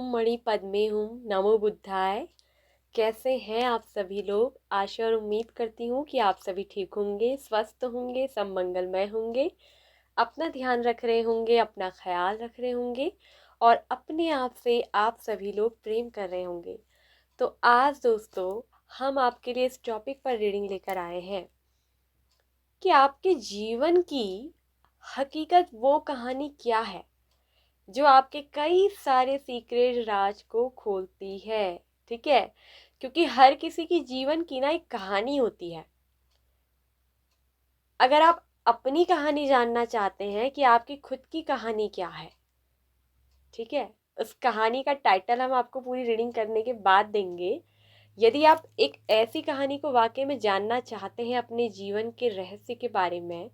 ओम मणि पद्मे हूँ। नमो बुद्धाय। कैसे हैं आप सभी लोग? आशा और उम्मीद करती हूँ कि आप सभी ठीक होंगे, स्वस्थ होंगे, सब मंगलमय होंगे, अपना ध्यान रख रहे होंगे, अपना ख्याल रख रहे होंगे और अपने आप से आप सभी लोग प्रेम कर रहे होंगे। तो आज दोस्तों हम आपके लिए इस टॉपिक पर रीडिंग लेकर आए हैं कि आपके जीवन की हकीकत वो कहानी क्या है जो आपके कई सारे सीक्रेट राज को खोलती है। ठीक है, क्योंकि हर किसी की जीवन की ना एक कहानी होती है। अगर आप अपनी कहानी जानना चाहते हैं कि आपकी खुद की कहानी क्या है, ठीक है, उस कहानी का टाइटल हम आपको पूरी रीडिंग करने के बाद देंगे। यदि आप एक ऐसी कहानी को वाकई में जानना चाहते हैं अपने जीवन के रहस्य के बारे में,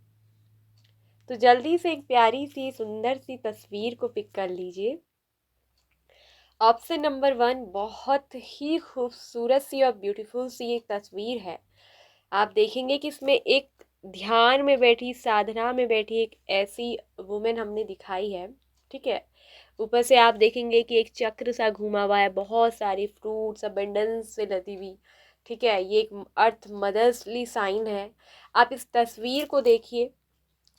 तो जल्दी से एक प्यारी सी सुंदर सी तस्वीर को पिक कर लीजिए। ऑप्शन नंबर 1 बहुत ही खूबसूरत सी और ब्यूटीफुल सी एक तस्वीर है। आप देखेंगे कि इसमें एक ध्यान में बैठी, साधना में बैठी एक ऐसी वुमेन हमने दिखाई है। ठीक है, ऊपर से आप देखेंगे कि एक चक्र सा घूमा हुआ है, बहुत सारी फ्रूट्स अबंडेंस से लदी हुई। ठीक है, ये एक अर्थ मदर्सली साइन है। आप इस तस्वीर को देखिए।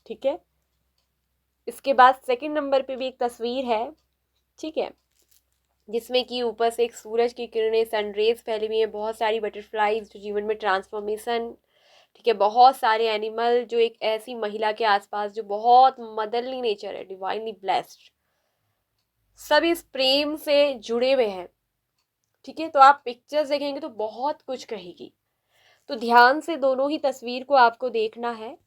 ठीक है, इसके बाद सेकंड नंबर पे भी एक तस्वीर है। ठीक है, जिसमें कि ऊपर से एक सूरज की किरणें, सनरेज फैली हुई है, बहुत सारी बटरफ्लाईज जो जीवन में ट्रांसफॉर्मेशन। ठीक है, बहुत सारे एनिमल जो एक ऐसी महिला के आसपास जो बहुत मदरली नेचर है, डिवाइनली ब्लेस्ड, सब इस प्रेम से जुड़े हुए हैं। ठीक है, तो आप पिक्चर्स देखेंगे तो बहुत कुछ कहेगी। तो ध्यान से दोनों ही तस्वीर को आपको देखना है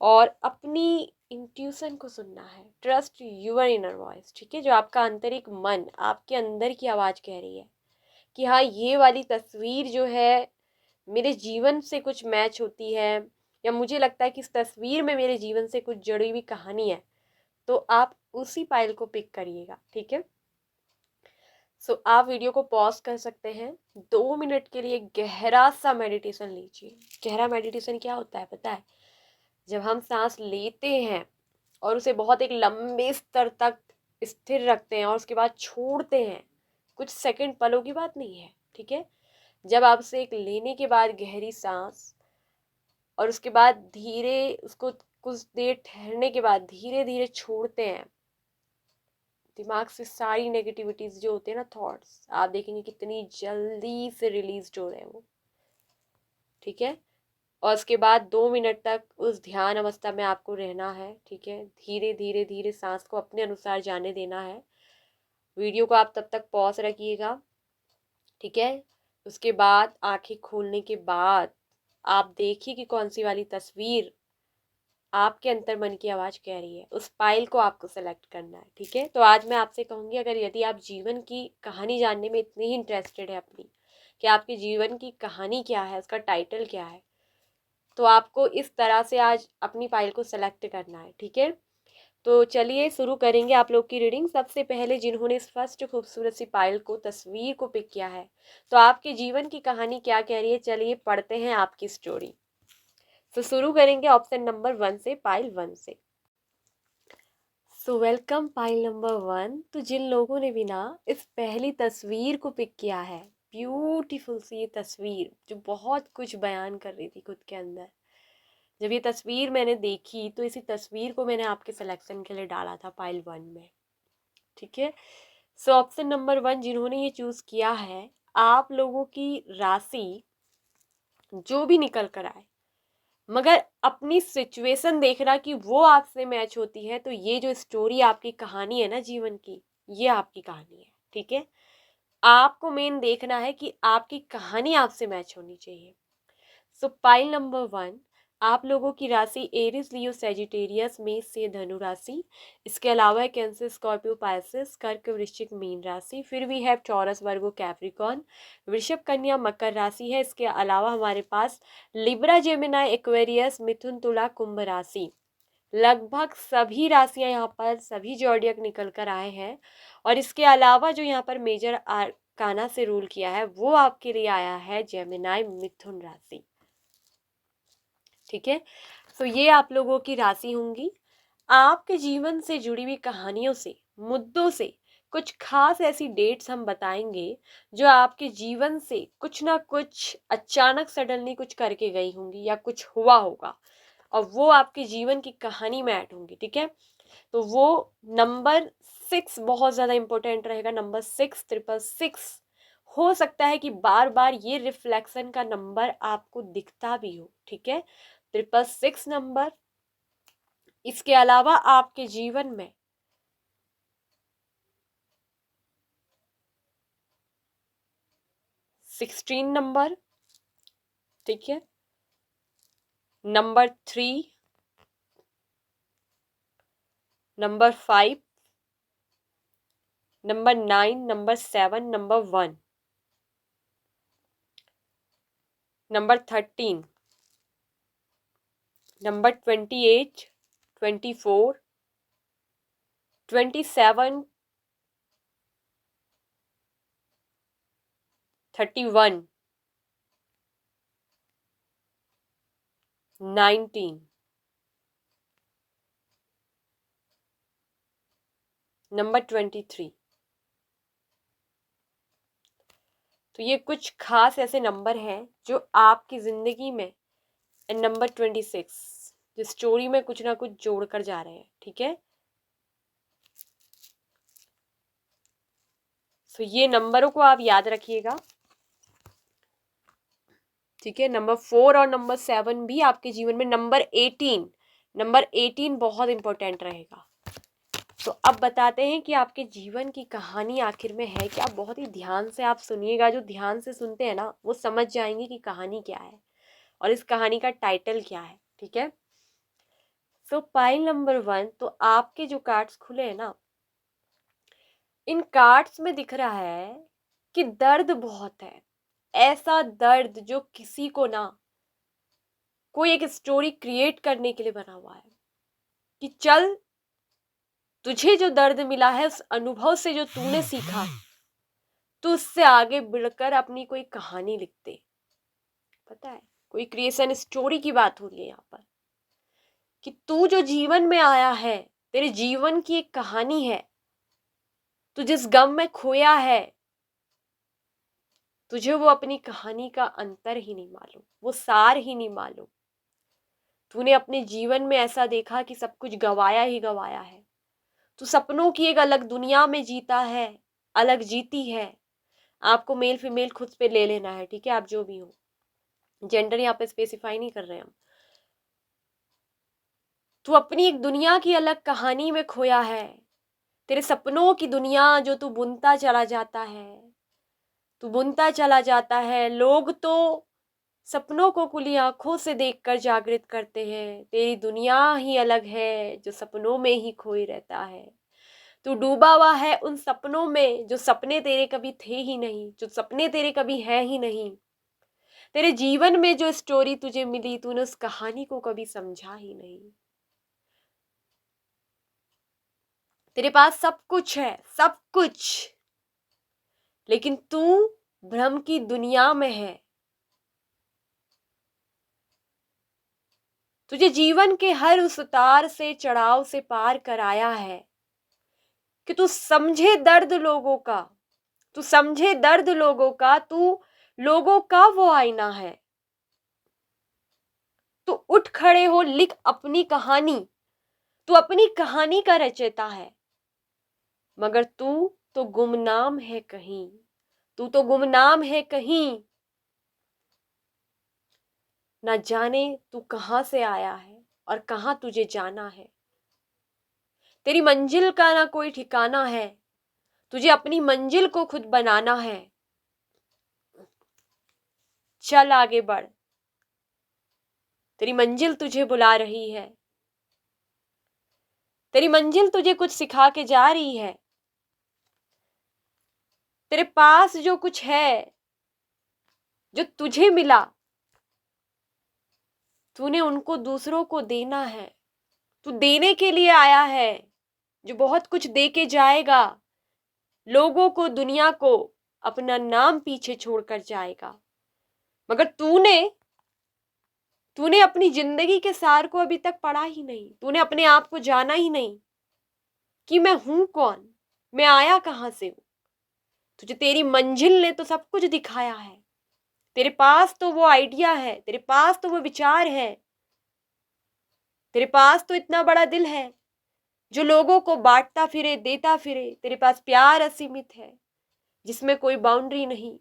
और अपनी इंट्यूशन को सुनना है। Trust your inner voice. ठीक है, जो आपका आंतरिक मन, आपके अंदर की आवाज़ कह रही है कि हाँ, ये वाली तस्वीर जो है मेरे जीवन से कुछ मैच होती है, या मुझे लगता है कि इस तस्वीर में मेरे जीवन से कुछ जुड़ी हुई कहानी है, तो आप उसी फाइल को पिक करिएगा। ठीक है, सो आप वीडियो को पॉज कर सकते हैं। 2 मिनट के लिए गहरा सा मेडिटेशन लीजिए। गहरा मेडिटेशन क्या होता है पता है? जब हम सांस लेते हैं और उसे बहुत एक लंबे स्तर तक स्थिर रखते हैं और उसके बाद छोड़ते हैं, कुछ सेकंड, पलों की बात नहीं है। ठीक है, जब आप उसे एक लेने के बाद गहरी सांस और उसके बाद धीरे उसको कुछ देर ठहरने के बाद धीरे धीरे छोड़ते हैं, दिमाग से सारी नेगेटिविटीज जो होते हैं ना, थॉट्स, आप देखेंगे कितनी जल्दी से रिलीज हो रहे हैं वो। ठीक है, और उसके बाद 2 मिनट तक उस ध्यान अवस्था में आपको रहना है। ठीक है, धीरे धीरे धीरे सांस को अपने अनुसार जाने देना है। वीडियो को आप तब तक पॉज रखिएगा। ठीक है, उसके बाद आंखें खोलने के बाद आप देखिए कि कौन सी वाली तस्वीर आपके अंतर मन की आवाज़ कह रही है, उस फाइल को आपको सेलेक्ट करना है। ठीक है, तो आज मैं आपसे कहूँगी, अगर यदि आप जीवन की कहानी जानने में इतनी ही इंटरेस्टेड है अपनी, कि आपके जीवन की कहानी क्या है, उसका टाइटल क्या है, तो आपको इस तरह से आज अपनी फाइल को सेलेक्ट करना है। ठीक है, तो चलिए शुरू करेंगे आप लोग की रीडिंग। सबसे पहले जिन्होंने इस फर्स्ट खूबसूरत सी फाइल को, तस्वीर को पिक किया है, तो आपके जीवन की कहानी क्या कह रही है, चलिए पढ़ते हैं आपकी स्टोरी। तो शुरू करेंगे ऑप्शन नंबर 1 से, पाइल 1 से। So welcome pile number 1। तो जिन लोगों ने भी ना इस पहली तस्वीर को पिक किया है, ब्यूटीफुल सी ये तस्वीर जो बहुत कुछ बयान कर रही थी खुद के अंदर। जब ये तस्वीर मैंने देखी तो इसी तस्वीर को मैंने आपके सिलेक्शन के लिए डाला था पाइल 1 में। ठीक है, सो ऑप्शन नंबर 1 जिन्होंने ये चूज किया है, आप लोगों की राशि जो भी निकल कर आए, मगर अपनी सिचुएशन देखना कि वो आपसे मैच होती है, तो ये जो स्टोरी आपकी कहानी है ना जीवन की, ये आपकी कहानी है। ठीक है, आपको मेन देखना है कि आपकी कहानी आपसे मैच होनी चाहिए। सो पाइल नंबर 1, आप लोगों की राशि एरिस, लियो, सेजिटेरियस, मेष से धनु राशि। इसके अलावा है कैंसर, स्कॉर्पियो, पाइसेस, कर्क, वृश्चिक, मीन राशि। फिर भी है टॉरस, वर्गो, कैप्रिकॉर्न, वृषभ, कन्या, मकर राशि है। इसके अलावा हमारे पास लिब्रा, जेमिनाई, एक्वेरियस, मिथुन, तुला, कुंभ राशि। लगभग सभी राशियां यहाँ पर, सभी जॉडियक निकल कर आए हैं। और इसके अलावा जो यहाँ पर मेजर आर्काना से रूल किया है, वो आपके लिए आया है जेमिनाई, मिथुन राशि। ठीक है, तो ये आप लोगों की राशि होंगी। आपके जीवन से जुड़ी हुई कहानियों से, मुद्दों से कुछ खास ऐसी डेट्स हम बताएंगे जो आपके जीवन से कुछ ना कुछ अचानक सडनली कुछ करके गई होंगी या कुछ हुआ होगा और वो आपके जीवन की कहानी में ऐड होंगी, ठीक है। तो वो नंबर 6 बहुत ज़्यादा इंपॉर्टेंट रहेगा, नंबर 6 666। हो सकता है कि बार बार ये रिफ्लेक्शन का नंबर आपको दिखता भी हो, ठीक है, 666 नंबर। इसके अलावा आपके जीवन में 16 नंबर, ठीक है, number 3, number 5, number 9, number 7, number 1, number 13, number 28, 24, 27, 31, 19, number 23। तो ये कुछ खास ऐसे नंबर हैं जो आपकी जिंदगी में, नंबर 26 जो स्टोरी में कुछ ना कुछ जोड़ कर जा रहे हैं, ठीक है। तो ये नंबरों को आप याद रखिएगा, ठीक है। नंबर 4 और नंबर 7 भी आपके जीवन में, नंबर 18 बहुत इंपॉर्टेंट रहेगा। तो अब बताते हैं कि आपके जीवन की कहानी आखिर में है क्या। बहुत ही ध्यान से आप सुनिएगा, जो ध्यान से सुनते हैं ना वो समझ जाएंगे कि कहानी क्या है और इस कहानी का टाइटल क्या है, ठीक है। सो पाइल नंबर 1, तो आपके जो कार्ड्स खुले हैं ना, इन कार्ड्स में दिख रहा है कि दर्द बहुत है, ऐसा दर्द जो किसी को ना कोई एक स्टोरी क्रिएट करने के लिए बना हुआ है कि चल तुझे जो दर्द मिला है उस अनुभव से जो तूने सीखा तो उससे आगे बढ़कर अपनी कोई कहानी लिखते। पता है, कोई क्रिएशन स्टोरी की बात हो रही है यहाँ पर कि तू जो जीवन में आया है, तेरे जीवन की एक कहानी है। तू जिस गम में खोया है, तुझे वो अपनी कहानी का अंतर ही नहीं मालूम, वो सार ही नहीं मालूम। तूने अपने जीवन में ऐसा देखा कि सब कुछ गवाया ही गवाया है। तू सपनों की एक अलग दुनिया में जीता है, अलग जीती है। आपको मेल फीमेल खुद पे ले लेना है, ठीक है, आप जो भी हो, जेंडर यहाँ पे स्पेसिफाई नहीं कर रहे हम। तू अपनी एक दुनिया की अलग कहानी में खोया है। तेरे सपनों की दुनिया जो तू बुनता चला जाता है, तू बुनता चला जाता है। लोग तो सपनों को खुली आंखों से देखकर जागृत करते हैं, तेरी दुनिया ही अलग है जो सपनों में ही खोई रहता है। तू डूबा हुआ है उन सपनों में जो सपने तेरे कभी थे ही नहीं, जो सपने तेरे कभी हैं ही नहीं। तेरे जीवन में जो स्टोरी तुझे मिली, तूने उस कहानी को कभी समझा ही नहीं। तेरे पास सब कुछ है, सब कुछ, लेकिन तू भ्रम की दुनिया में है। तुझे जीवन के हर उस उतार से चढ़ाव से पार कराया है कि तू समझे दर्द लोगों का, तू समझे दर्द लोगों का, तू लोगों का वो आईना है। तू उठ खड़े हो, लिख अपनी कहानी, तू अपनी कहानी का रचयिता है। मगर तू तो गुमनाम है कहीं, तू तो गुमनाम है कहीं। ना जाने तू कहां से आया है और कहां तुझे जाना है। तेरी मंजिल का ना कोई ठिकाना है, तुझे अपनी मंजिल को खुद बनाना है। चल आगे बढ़, तेरी मंजिल तुझे बुला रही है। तेरी मंजिल तुझे कुछ सिखा के जा रही है। तेरे पास जो कुछ है, जो तुझे मिला, तूने उनको दूसरों को देना है। तू देने के लिए आया है, जो बहुत कुछ दे के जाएगा। लोगों को, दुनिया को, अपना नाम पीछे छोड़कर जाएगा। मगर तूने तूने अपनी जिंदगी के सार को अभी तक पढ़ा ही नहीं। तूने अपने आप को जाना ही नहीं कि मैं हूं कौन, मैं आया कहाँ से हूँ। तुझे तेरी मंजिल ने तो सब कुछ दिखाया है। तेरे पास तो वो आइडिया है, तेरे पास तो वो विचार है, तेरे पास तो इतना बड़ा दिल है जो लोगों को बांटता फिरे, देता फिरे। तेरे पास प्यार असीमित है जिसमें कोई बाउंड्री नहीं।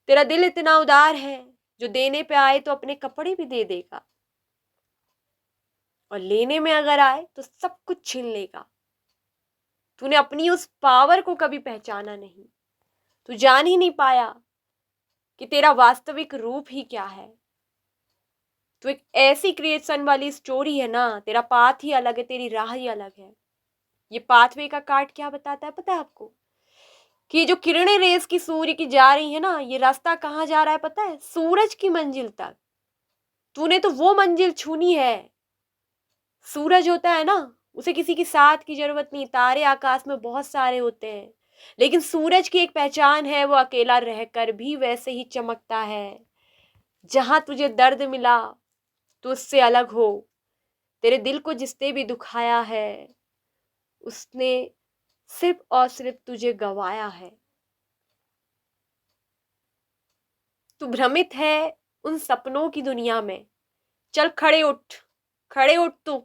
तेरा दिल इतना उदार है जो देने पे आए तो अपने कपड़े भी दे देगा, और लेने में अगर आए तो सब कुछ छीन लेगा। तूने अपनी उस पावर को कभी पहचाना नहीं। तू जान ही नहीं पाया कि तेरा वास्तविक रूप ही क्या है। तो एक ऐसी क्रिएशन वाली स्टोरी है ना, तेरा पाथ ही अलग है, तेरी राह ही अलग है। ये पाथवे का कार्ड क्या बताता है पता है आपको? कि जो किरणें रेस की सूर्य की जा रही है ना, ये रास्ता कहाँ जा रहा है पता है? सूरज की मंजिल तक। तूने तो वो मंजिल छूनी है। सूरज होता है ना, उसे किसी की साथ की जरूरत नहीं। तारे आकाश में बहुत सारे होते हैं, लेकिन सूरज की एक पहचान है, वो अकेला रहकर भी वैसे ही चमकता है। जहां तुझे दर्द मिला तो उससे अलग हो। तेरे दिल को जिसने भी दुखाया है उसने सिर्फ और सिर्फ तुझे गवाया है। तू भ्रमित है उन सपनों की दुनिया में। चल खड़े उठ, खड़े उठ, तू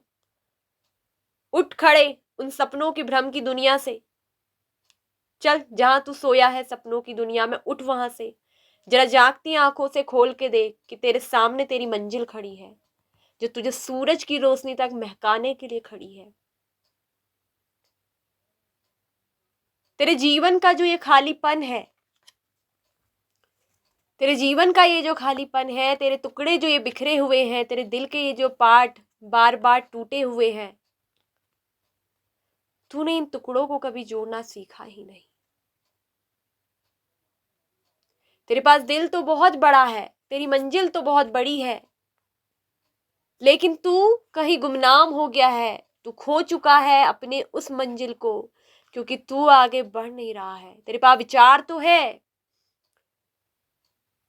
उठ खड़े उन सपनों की भ्रम की दुनिया से। चल जहां तू सोया है सपनों की दुनिया में, उठ वहां से। जरा जागती आंखों से खोल के देख कि तेरे सामने तेरी मंजिल खड़ी है, जो तुझे सूरज की रोशनी तक महकाने के लिए खड़ी है। तेरे जीवन का जो ये खालीपन है, तेरे जीवन का ये जो खालीपन है, तेरे टुकड़े जो ये बिखरे हुए हैं, तेरे दिल के ये जो पार्ट बार बार टूटे हुए हैं, तूने इन टुकड़ों को कभी जोड़ना सीखा ही नहीं। तेरे पास दिल तो बहुत बड़ा है, तेरी मंजिल तो बहुत बड़ी है, लेकिन तू कहीं गुमनाम हो गया है। तू खो चुका है अपने उस मंजिल को, क्योंकि तू आगे बढ़ नहीं रहा है। तेरे पास विचार तो है,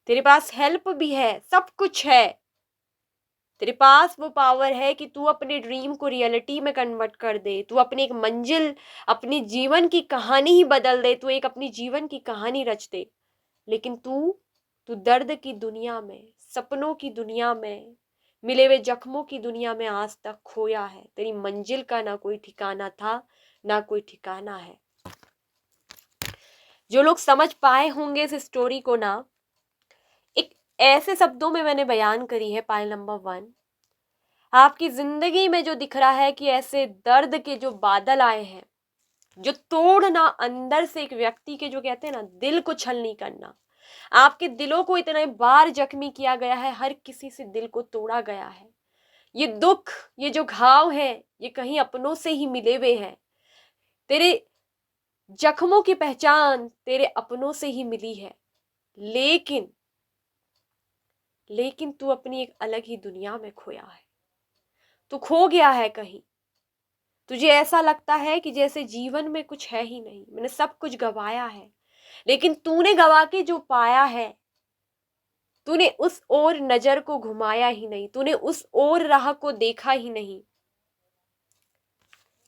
तेरे पास हेल्प भी है, सब कुछ है। तेरे पास वो पावर है कि तू अपने ड्रीम को रियलिटी में कन्वर्ट कर दे। तू अपनी एक मंजिल, अपनी जीवन की कहानी ही बदल दे। तू एक अपनी जीवन की कहानी रच दे। लेकिन तू तू दर्द की दुनिया में, सपनों की दुनिया में, मिले हुए जख्मों की दुनिया में आज तक खोया है। तेरी मंजिल का ना कोई ठिकाना था, ना कोई ठिकाना है। जो लोग समझ पाए होंगे इस स्टोरी को ना, एक ऐसे शब्दों में मैंने बयान करी है। पाइल नंबर 1, आपकी जिंदगी में जो दिख रहा है कि ऐसे दर्द के जो बादल आए हैं, जो तोड़ना अंदर से एक व्यक्ति के, जो कहते हैं ना दिल को छलनी करना। आपके दिलों को इतने बार जख्मी किया गया है, हर किसी से दिल को तोड़ा गया है। ये दुख, ये जो घाव है, ये कहीं अपनों से ही मिले हुए हैं। तेरे जख्मों की पहचान तेरे अपनों से ही मिली है। लेकिन लेकिन तू अपनी एक अलग ही दुनिया में खोया है। तू खो गया है कहीं। तुझे ऐसा लगता है कि जैसे जीवन में कुछ है ही नहीं, मैंने सब कुछ गवाया है। लेकिन तूने गवा के जो पाया है, तूने उस ओर नजर को घुमाया ही नहीं, तूने उस ओर राह को देखा ही नहीं।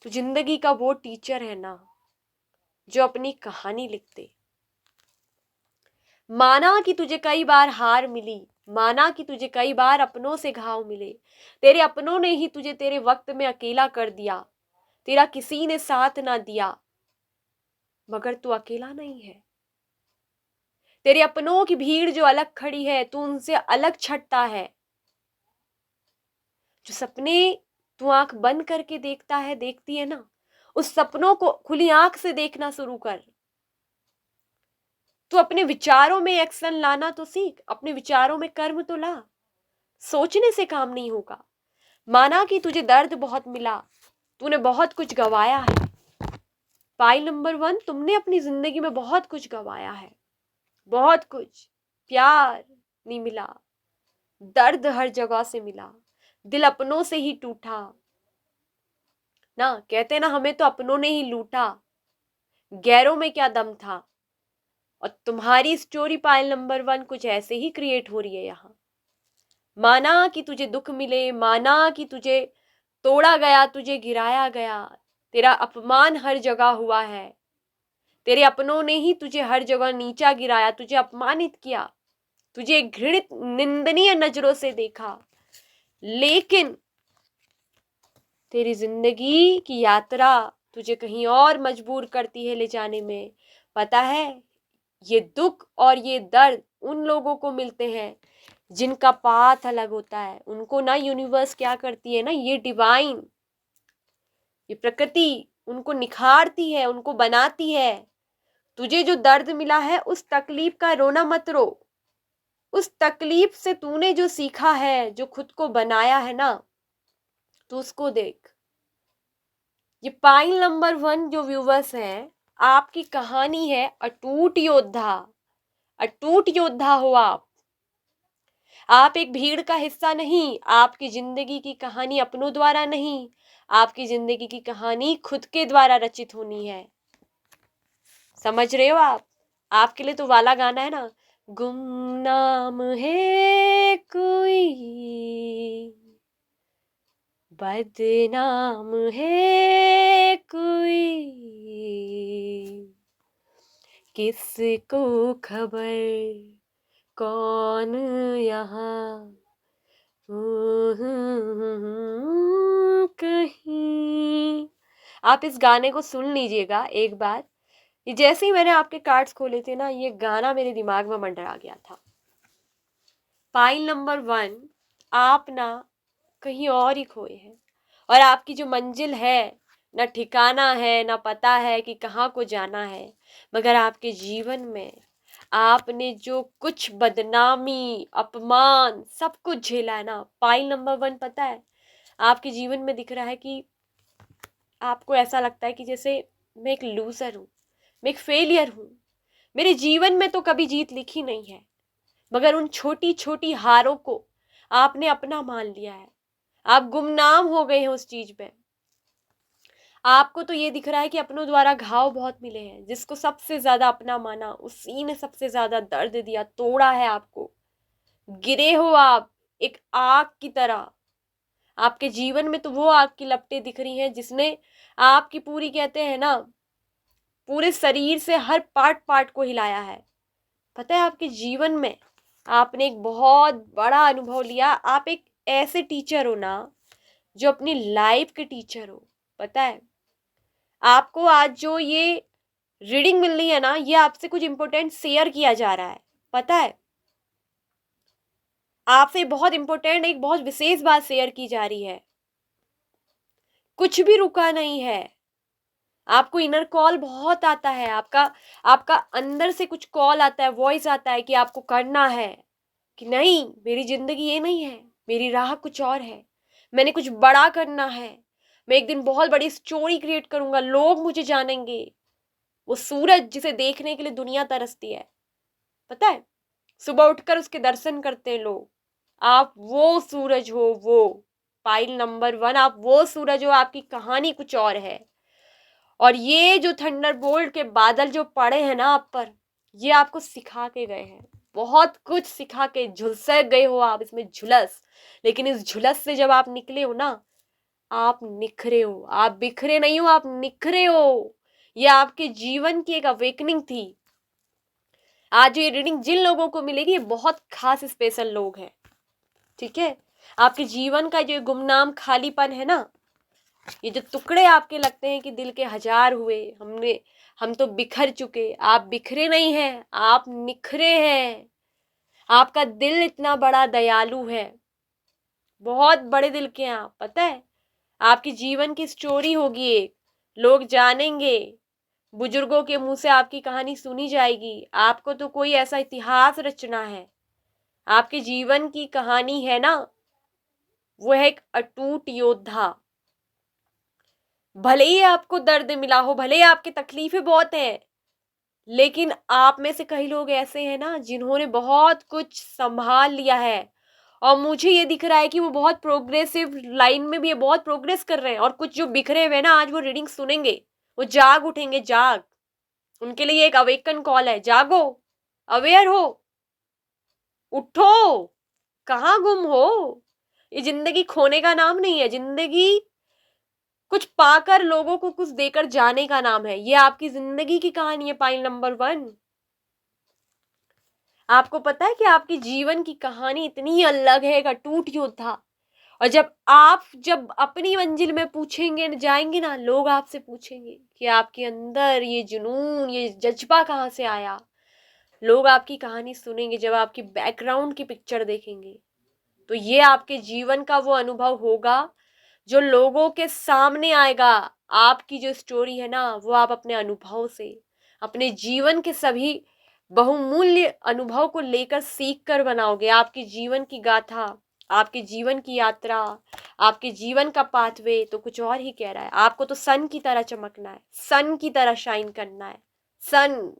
तो जिंदगी का वो टीचर है ना, जो अपनी कहानी लिखते। माना कि तुझे कई बार हार मिली, माना कि तुझे कई बार अपनों से घाव मिले, तेरे अपनों ने ही तुझे तेरे वक्त में अकेला कर दिया, तेरा किसी ने साथ ना दिया, मगर तू अकेला नहीं है। तेरे अपनों की भीड़ जो अलग खड़ी है, तू उनसे अलग छटता है। जो सपने तू आंख बंद करके देखता है, देखती है ना, उस सपनों को खुली आंख से देखना शुरू कर। तू अपने विचारों में एक्शन लाना तो सीख, अपने विचारों में कर्म तो ला। सोचने से काम नहीं होगा। माना कि तुझे दर्द बहुत मिला, तूने बहुत कुछ गवाया है। पाइल नंबर 1, तुमने अपनी जिंदगी में बहुत कुछ गवाया है, बहुत कुछ। प्यार नहीं मिला, दर्द हर जगह से मिला, दिल अपनों से ही टूटा ना। कहते ना, हमें तो अपनों ने ही लूटा, गैरों में क्या दम था। और तुम्हारी स्टोरी पाइल नंबर 1 कुछ ऐसे ही क्रिएट हो रही है यहाँ। माना कि तुझे दुख मिले, माना कि तुझे तोड़ा गया, तुझे गिराया गया, तेरा अपमान हर जगह हुआ है, तेरे अपनों ने ही तुझे हर जगह नीचा गिराया, तुझे अपमानित किया, तुझे घृणित निंदनीय नजरों से देखा। लेकिन तेरी जिंदगी की यात्रा तुझे कहीं और मजबूर करती है ले जाने में। पता है, ये दुख और ये दर्द उन लोगों को मिलते हैं जिनका पाथ अलग होता है। उनको ना यूनिवर्स क्या करती है ना, ये डिवाइन, ये प्रकृति उनको निखारती है, उनको बनाती है। तुझे जो दर्द मिला है उस तकलीफ का रोना मत रो। उस तकलीफ से तूने जो सीखा है, जो खुद को बनाया है ना, तू उसको देख। ये पाइल नंबर 1 जो व्यूवर्स हैं, आपकी कहानी है अटूट योद्धा। अटूट योद्धा हो आप एक भीड़ का हिस्सा नहीं। आपकी जिंदगी की कहानी अपनों द्वारा नहीं, आपकी जिंदगी की कहानी खुद के द्वारा रचित होनी है। समझ रहे हो आप? आपके लिए तो वाला गाना है ना, गुमनाम है कोई, बदनाम है कोई, किसको खबर कौन यहाँ कहीं। आप इस गाने को सुन लीजिएगा एक बार। ये जैसे ही मैंने आपके कार्ड्स खोले थे ना, ये गाना मेरे दिमाग में मंडरा गया था। पाइल नंबर 1, आप ना कहीं और ही खोए हैं, और आपकी जो मंजिल है, ना ठिकाना है, ना पता है कि कहाँ को जाना है। मगर आपके जीवन में आपने जो कुछ बदनामी, अपमान, सब कुछ झेला है ना, पाइल नंबर 1 पता है, आपके जीवन में दिख रहा है कि आपको ऐसा लगता है कि जैसे मैं एक लूजर हूँ, मैं एक फेलियर हूँ, मेरे जीवन में तो कभी जीत लिखी नहीं है। मगर उन छोटी छोटी हारों को आपने अपना मान लिया है, आप गुमनाम हो गए हैं उस चीज में। आपको तो ये दिख रहा है कि अपनों द्वारा घाव बहुत मिले हैं, जिसको सबसे ज्यादा अपना माना उसी ने सबसे ज्यादा दर्द दिया, तोड़ा है आपको। गिरे हो आप एक आग की तरह। आपके जीवन में तो वो आग की लपटें दिख रही हैं जिसने आपकी पूरी, कहते हैं ना, पूरे शरीर से हर पार्ट पार्ट को हिलाया है। पता है, आपके जीवन में आपने एक बहुत बड़ा अनुभव लिया। आप एक ऐसे टीचर हो ना, जो अपनी लाइफ के टीचर हो। पता है, आपको आज जो ये रीडिंग मिल रही है ना, ये आपसे कुछ इंपॉर्टेंट शेयर किया जा रहा है। पता है, आपसे बहुत इंपॉर्टेंट, एक बहुत विशेष बात शेयर की जा रही है। कुछ भी रुका नहीं है। आपको इनर कॉल बहुत आता है, आपका आपका अंदर से कुछ कॉल आता है, वॉइस आता है कि आपको करना है, कि नहीं, मेरी जिंदगी ये नहीं है, मेरी राह कुछ और है, मैंने कुछ बड़ा करना है, मैं एक दिन बहुत बड़ी स्टोरी क्रिएट करूंगा, लोग मुझे जानेंगे। वो सूरज जिसे देखने के लिए दुनिया तरसती है, पता है, सुबह उठकर उसके दर्शन करते हैं लोग। आप वो सूरज हो, वो पाइल नंबर 1, आप वो सूरज हो। आपकी कहानी कुछ और है। और ये जो थंडरबोल्ट के बादल जो पड़े हैं ना आप पर, ये आपको सिखा के गए हैं, बहुत कुछ सिखा के झुलस गए हो आप इसमें, झुलस। लेकिन इस झुलस से जब आप निकले हो ना, आप निखरे हो, आप बिखरे नहीं हो, आप निखरे हो। ये आपके जीवन की एक अवेकनिंग थी। आज ये रीडिंग जिन लोगों को मिलेगी, ये बहुत खास स्पेशल लोग हैं, ठीक है। आपके जीवन का जो गुमनाम खालीपन है ना, ये जो टुकड़े आपके लगते हैं कि दिल के 1000 हुए, हम तो बिखर चुके, आप बिखरे नहीं हैं, आप निखरे हैं। आपका दिल इतना बड़ा दयालु है, बहुत बड़े दिल के हैं आप। पता है, आपकी जीवन की स्टोरी होगी एक, लोग जानेंगे, बुजुर्गों के मुंह से आपकी कहानी सुनी जाएगी। आपको तो कोई ऐसा इतिहास रचना है। आपके जीवन की कहानी है ना, वो है एक अटूट योद्धा। भले ही आपको दर्द मिला हो, भले ही आपकी तकलीफें बहुत हैं, लेकिन आप में से कई लोग ऐसे हैं ना, जिन्होंने बहुत कुछ संभाल लिया है। और मुझे ये दिख रहा है कि वो बहुत प्रोग्रेसिव लाइन में भी है, बहुत प्रोग्रेस कर रहे हैं। और कुछ जो बिखरे हुए ना, आज वो रीडिंग सुनेंगे, वो जाग उठेंगे, जाग। उनके लिए एक अवेकन कॉल है, जागो, अवेयर हो, उठो, कहाँ गुम हो। ये जिंदगी खोने का नाम नहीं है। जिंदगी कुछ पाकर लोगों को कुछ देकर जाने का नाम है। ये आपकी जिंदगी की कहानी है। पॉइंट नंबर 1, आपको पता है कि आपकी जीवन की कहानी इतनी अलग है, एक अटूट योद्धा। और जब अपनी मंजिल में पूछेंगे जाएंगे ना, लोग आपसे पूछेंगे कि आपके अंदर ये जुनून, ये जज्बा कहाँ से आया। लोग आपकी कहानी सुनेंगे, जब आपकी बैकग्राउंड की पिक्चर देखेंगे, तो ये आपके जीवन का वो अनुभव होगा जो लोगों के सामने आएगा। आपकी जो स्टोरी है ना, वो आप अपने अनुभव से, अपने जीवन के सभी बहुमूल्य अनुभव को लेकर सीख कर बनाओगे। आपके जीवन की गाथा, आपके जीवन की यात्रा, आपके जीवन का पाथवे तो कुछ और ही कह रहा है। आपको तो सन की तरह चमकना है, सन की तरह शाइन करना है। सन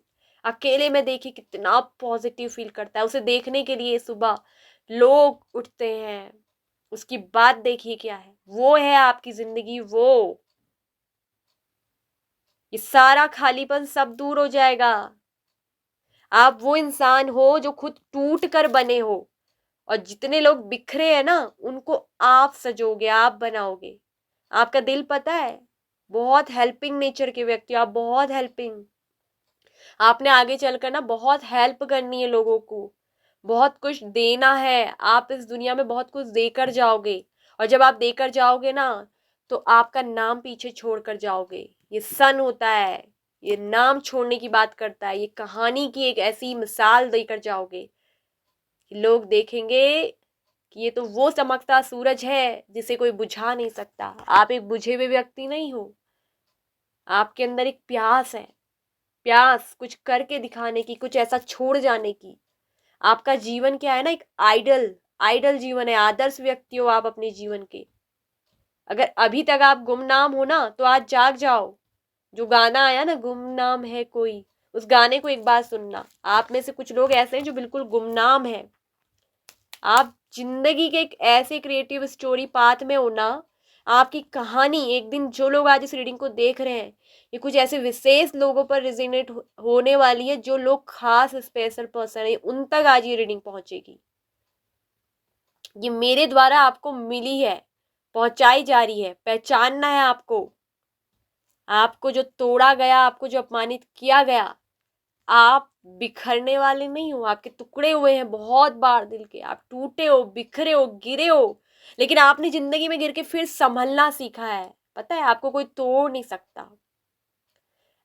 अकेले में देखिए कितना पॉजिटिव फील करता है, उसे देखने के लिए सुबह लोग उठते हैं। उसकी बात देखिए क्या है, वो है आपकी जिंदगी। वो ये सारा खालीपन सब दूर हो जाएगा। आप वो इंसान हो जो खुद टूट कर बने हो, और जितने लोग बिखरे हैं ना, उनको आप सजोगे, आप बनाओगे। आपका दिल पता है, बहुत हेल्पिंग नेचर के व्यक्ति हो आप, बहुत हेल्पिंग। आपने आगे चलकर ना बहुत हेल्प करनी है लोगों को, बहुत कुछ देना है। आप इस दुनिया में बहुत कुछ देकर जाओगे, और जब आप देकर जाओगे ना, तो आपका नाम पीछे छोड़कर जाओगे। ये सन होता है, ये नाम छोड़ने की बात करता है। ये कहानी की एक ऐसी मिसाल देकर जाओगे कि लोग देखेंगे कि ये तो वो चमकता सूरज है जिसे कोई बुझा नहीं सकता। आप एक बुझे हुए व्यक्ति नहीं हो, आपके अंदर एक प्यास है, प्यास कुछ करके दिखाने की, कुछ ऐसा छोड़ जाने की। आपका जीवन क्या है ना, एक आइडल आइडल जीवन है, आदर्श व्यक्ति हो आप अपने जीवन के। अगर अभी तक आप गुमनाम हो ना, तो आज जाग जाओ। जो गाना आया ना, गुमनाम है कोई, उस गाने को एक बार सुनना। आप में से कुछ लोग ऐसे हैं जो बिल्कुल गुमनाम है। आप जिंदगी के एक ऐसे क्रिएटिव स्टोरी पाथ में हो ना, आपकी कहानी एक दिन, जो लोग आज इस रीडिंग को देख रहे हैं, ये कुछ ऐसे विशेष लोगों पर रिजोनेट होने वाली है। जो लोग खास स्पेशल पर्सन है, उन तक आज ये रीडिंग पहुंचेगी। ये मेरे द्वारा आपको मिली है, पहुंचाई जा रही है। पहचानना है आपको। आपको जो तोड़ा गया, आपको जो अपमानित किया गया, आप बिखरने वाले नहीं हो। आपके टुकड़े हुए हैं बहुत बार दिल के, आप टूटे हो, बिखरे हो, गिरे हो, लेकिन आपने जिंदगी में गिर के फिर संभलना सीखा है। पता है, आपको कोई तोड़ नहीं सकता।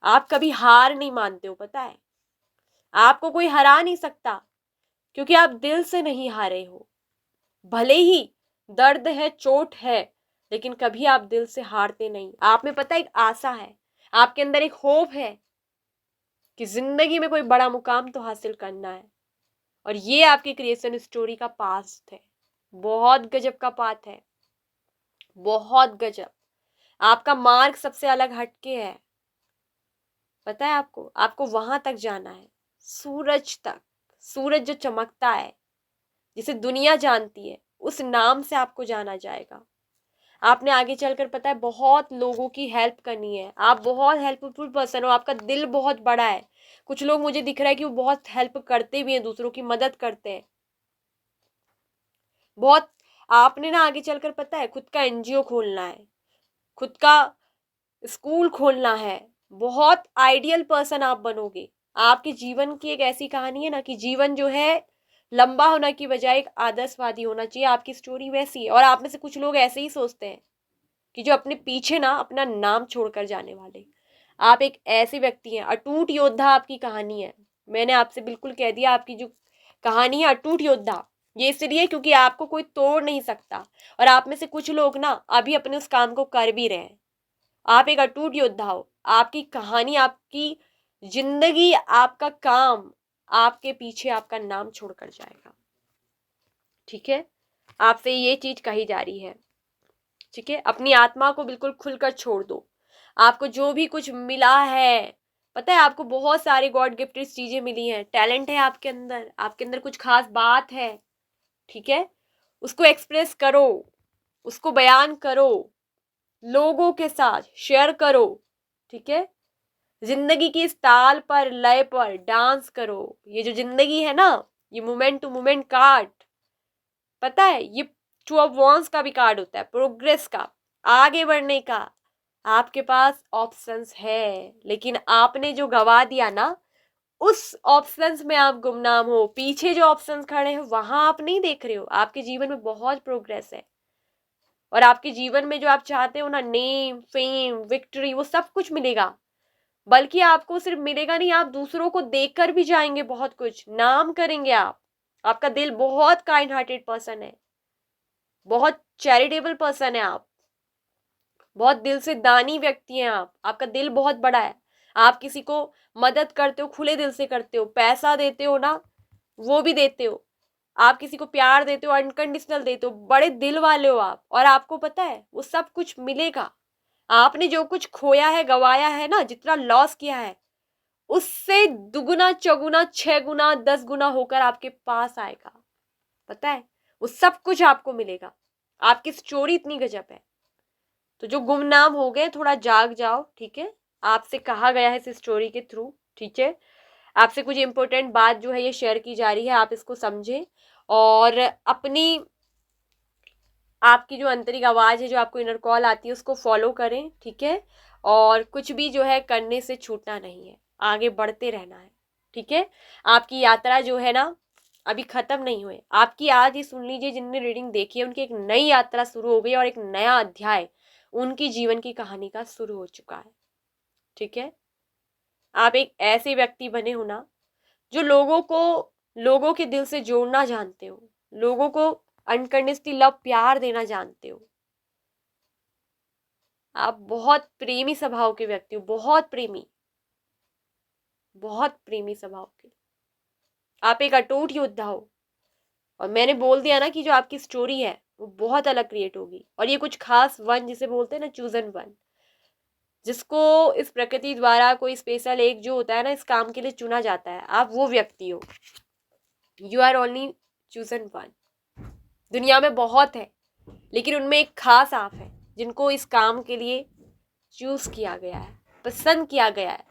आप कभी हार नहीं मानते हो, पता है। आपको कोई हरा नहीं सकता, क्योंकि आप दिल से नहीं हारे हो। भले ही दर्द है, चोट है, लेकिन कभी आप दिल से हारते नहीं। आप में पता है एक आशा है, आपके अंदर एक होप है कि जिंदगी में कोई बड़ा मुकाम तो हासिल करना है। और ये आपकी क्रिएशन स्टोरी का पास्ट है। बहुत गजब का पाथ है, बहुत गजब। आपका मार्ग सबसे अलग हटके है। पता है आपको, आपको वहां तक जाना है, सूरज तक। सूरज जो चमकता है, जिसे दुनिया जानती है, उस नाम से आपको जाना जाएगा। आपने आगे चलकर, पता है, बहुत लोगों की हेल्प करनी है। आप बहुत हेल्पफुल पर्सन हो, आपका दिल बहुत बड़ा है। कुछ लोग मुझे दिख रहा है कि वो बहुत हेल्प करते भी हैं, दूसरों की मदद करते हैं बहुत। आपने ना आगे चलकर, पता है, खुद का एनजीओ खोलना है, खुद का स्कूल खोलना है। बहुत आइडियल पर्सन आप बनोगे। आपके जीवन की एक ऐसी कहानी है ना, कि जीवन जो है लंबा होना की बजाय एक आदर्शवादी होना चाहिए। आपकी स्टोरी वैसी है। और आप में से कुछ लोग ऐसे ही सोचते हैं कि जो अपने पीछे ना अपना नाम छोड़कर जाने वाले। आप एक ऐसे व्यक्ति हैं, अटूट योद्धा आपकी कहानी है। मैंने आपसे बिल्कुल कह दिया, आपकी जो कहानी है अटूट योद्धा, ये इसलिए क्योंकि आपको कोई तोड़ नहीं सकता। और आप में से कुछ लोग ना अभी अपने उस काम को कर भी रहे हैं। आप एक अटूट योद्धा हो। आपकी कहानी, आपकी जिंदगी, आपका काम, आपके पीछे आपका नाम छोड़कर जाएगा। ठीक है, आपसे ये चीज कही जा रही है। ठीक है, अपनी आत्मा को बिल्कुल खुलकर छोड़ दो। आपको जो भी कुछ मिला है, पता है, आपको बहुत सारे गॉड गिफ्टेड चीजें मिली हैं, टैलेंट है आपके अंदर कुछ खास बात है। ठीक है, उसको एक्सप्रेस करो, उसको बयान करो, लोगों के साथ शेयर करो। ठीक है, जिंदगी की इस ताल पर, लय पर डांस करो। ये जो जिंदगी है ना, ये मोमेंट टू मोमेंट कार्ड, पता है, ये टू ऑफ वॉन्स का भी कार्ड होता है, प्रोग्रेस का, आगे बढ़ने का, आपके पास ऑप्शंस है, लेकिन आपने जो गवा दिया ना, उस ऑप्शंस में आप गुमनाम हो। पीछे जो ऑप्शंस खड़े हैं वहां आप नहीं देख रहे हो। आपके जीवन में बहुत प्रोग्रेस है, और आपके जीवन में जो आप चाहते हो ना, नेम, फेम, विक्ट्री, वो सब कुछ मिलेगा। बल्कि आपको सिर्फ मिलेगा नहीं, आप दूसरों को देकर भी जाएंगे, बहुत कुछ नाम करेंगे आप। आपका दिल बहुत काइंड हार्टेड पर्सन है, बहुत चैरिटेबल पर्सन है आप, बहुत दिल से दानी व्यक्ति हैं आप। आपका दिल बहुत बड़ा है। आप किसी को मदद करते हो, खुले दिल से करते हो। पैसा देते हो ना, वो भी देते हो। आप किसी को प्यार देते हो, अनकंडीशनल देते हो। बड़े दिल वाले हो आप। और आपको पता है वो सब कुछ मिलेगा। आपने जो कुछ खोया है, गवाया है ना, जितना लॉस किया है, उससे दुगुना, चौगुना, 6 गुना, 10 गुना होकर आपके पास आएगा। पता है, वो सब कुछ आपको मिलेगा। आपकी स्टोरी इतनी गजब है। तो जो गुमनाम हो गए, थोड़ा जाग जाओ, ठीक है। आपसे कहा गया है इस स्टोरी के थ्रू, ठीक है। आपसे कुछ इंपॉर्टेंट बात जो है ये शेयर की जा रही है, आप इसको समझें और अपनी, आपकी जो आंतरिक आवाज है, जो आपको इनर कॉल आती है, उसको फॉलो करें, ठीक है। और कुछ भी जो है करने से छूटना नहीं है, आगे बढ़ते रहना है, ठीक है। आपकी यात्रा जो है ना, अभी खत्म नहीं हुई। आपकी आज ही सुन लीजिए, जिनने रीडिंग देखी है उनकी एक नई यात्रा शुरू हो गई, और एक नया अध्याय उनकी जीवन की कहानी का शुरू हो चुका है, ठीक है। आप एक ऐसे व्यक्ति बने हो ना, जो लोगों के दिल से जोड़ना जानते हो, लोगों को अनकंडीशनली लव, प्यार देना जानते हो। आप बहुत प्रेमी स्वभाव के व्यक्ति हो, बहुत प्रेमी, बहुत प्रेमी स्वभाव के। आप एक अटूट योद्धा हो। और मैंने बोल दिया ना कि जो आपकी स्टोरी है वो बहुत अलग क्रिएट होगी। और ये कुछ खास वन, जिसे बोलते हैं ना, चूजन वन, जिसको इस प्रकृति द्वारा कोई स्पेशल एक जो होता है ना, इस काम के लिए चुना जाता है, आप वो व्यक्ति हो। You are only chosen one. दुनिया में बहुत है, लेकिन उनमें एक खास आप है, जिनको इस काम के लिए चूज किया गया है, पसंद किया गया है।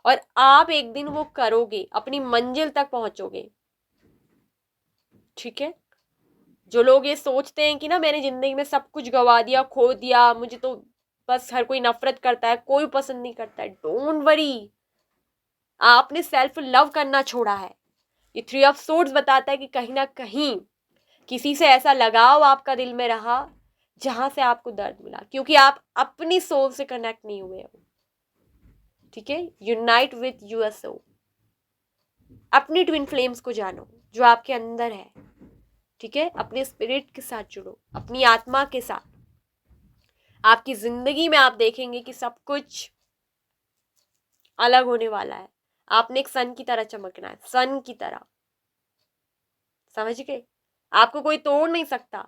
और आप एक दिन वो करोगे, अपनी मंजिल तक पहुंचोगे, ठीक है। जो लोग ये सोचते हैं कि ना, मैंने जिंदगी में सब कुछ गवा दिया, खो दिया, मुझे तो बस हर कोई नफरत करता है, कोई पसंद नहीं करता है, डोंट वरी। आपने सेल्फ लव करना छोड़ा है। ये 3 ऑफ सोर्ड्स बताता है कि कहीं ना कहीं किसी से ऐसा लगाव आपका दिल में रहा, जहां से आपको दर्द मिला, क्योंकि आप अपनी सोल से कनेक्ट नहीं हुए हो, ठीक है। Unite with your soul. अपनी ट्विन फ्लेम्स को जानो जो आपके अंदर है, ठीक है। अपने स्पिरिट के साथ जुड़ो, अपनी आत्मा के साथ। आपकी जिंदगी में आप देखेंगे कि सब कुछ अलग होने वाला है। आपने एक सन की तरह चमकना है, सन की तरह, समझ गए। आपको कोई तोड़ नहीं सकता।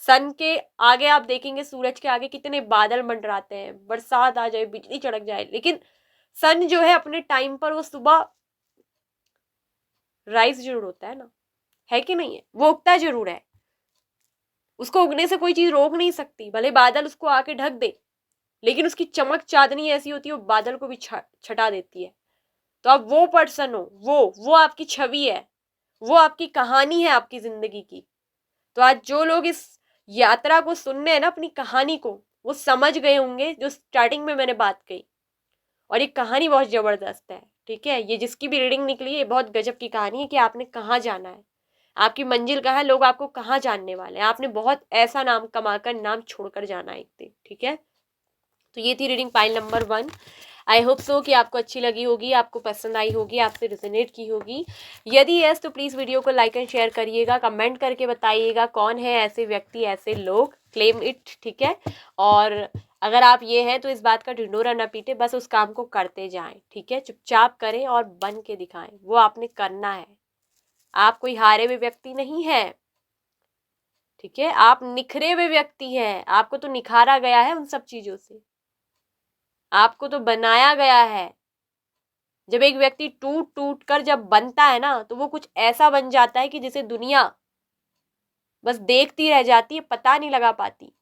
सन के आगे आप देखेंगे, सूरज के आगे कितने बादल मंडराते हैं, बरसात आ जाए, बिजली चड़क जाए, लेकिन सन जो है अपने टाइम पर वो सुबह राइज जरूर होता है ना, है कि नहीं है। वो उगता जरूर है, उसको उगने से कोई चीज रोक नहीं सकती। भले बादल उसको आके ढक दे, लेकिन उसकी चमक चांदनी ऐसी होती है, वो बादल को भी छटा देती है। तो आप वो पर्सन हो, वो आपकी छवि है, वो आपकी कहानी है, आपकी जिंदगी की। तो आज जो लोग इस यात्रा को सुनने हैं ना, अपनी कहानी को, वो समझ गए होंगे जो स्टार्टिंग में मैंने बात कही। और ये कहानी बहुत जबरदस्त है, ठीक है। ये जिसकी भी रीडिंग निकली है, ये बहुत गजब की कहानी है कि आपने कहाँ जाना है, आपकी मंजिल कहाँ है, लोग आपको कहाँ जानने वाले हैं। आपने बहुत ऐसा नाम कमाकर, नाम छोड़कर जाना है एक दिन, ठीक है। तो ये थी reading pile number 1। I hope so कि आपको अच्छी लगी होगी, आपको पसंद आई होगी, आपसे रिजोनेट की होगी। यदि यस तो प्लीज़ वीडियो को लाइक एंड शेयर करिएगा, कमेंट करके बताइएगा कौन है ऐसे व्यक्ति, ऐसे लोग, क्लेम इट, ठीक है। और अगर आप ये हैं तो इस बात का ढिंढोरा न पीटे, बस उस काम को करते जाएं, ठीक है। चुपचाप करें और बन के दिखाएं, वो आपने करना है। आप कोई हारे हुए व्यक्ति नहीं है, ठीक है। आप निखरे हुए व्यक्ति हैं, आपको तो निखारा गया है उन सब चीज़ों से, आपको तो बनाया गया है। जब एक व्यक्ति टूट टूट कर जब बनता है ना, तो वो कुछ ऐसा बन जाता है कि जिसे दुनिया बस देखती रह जाती है, पता नहीं लगा पाती।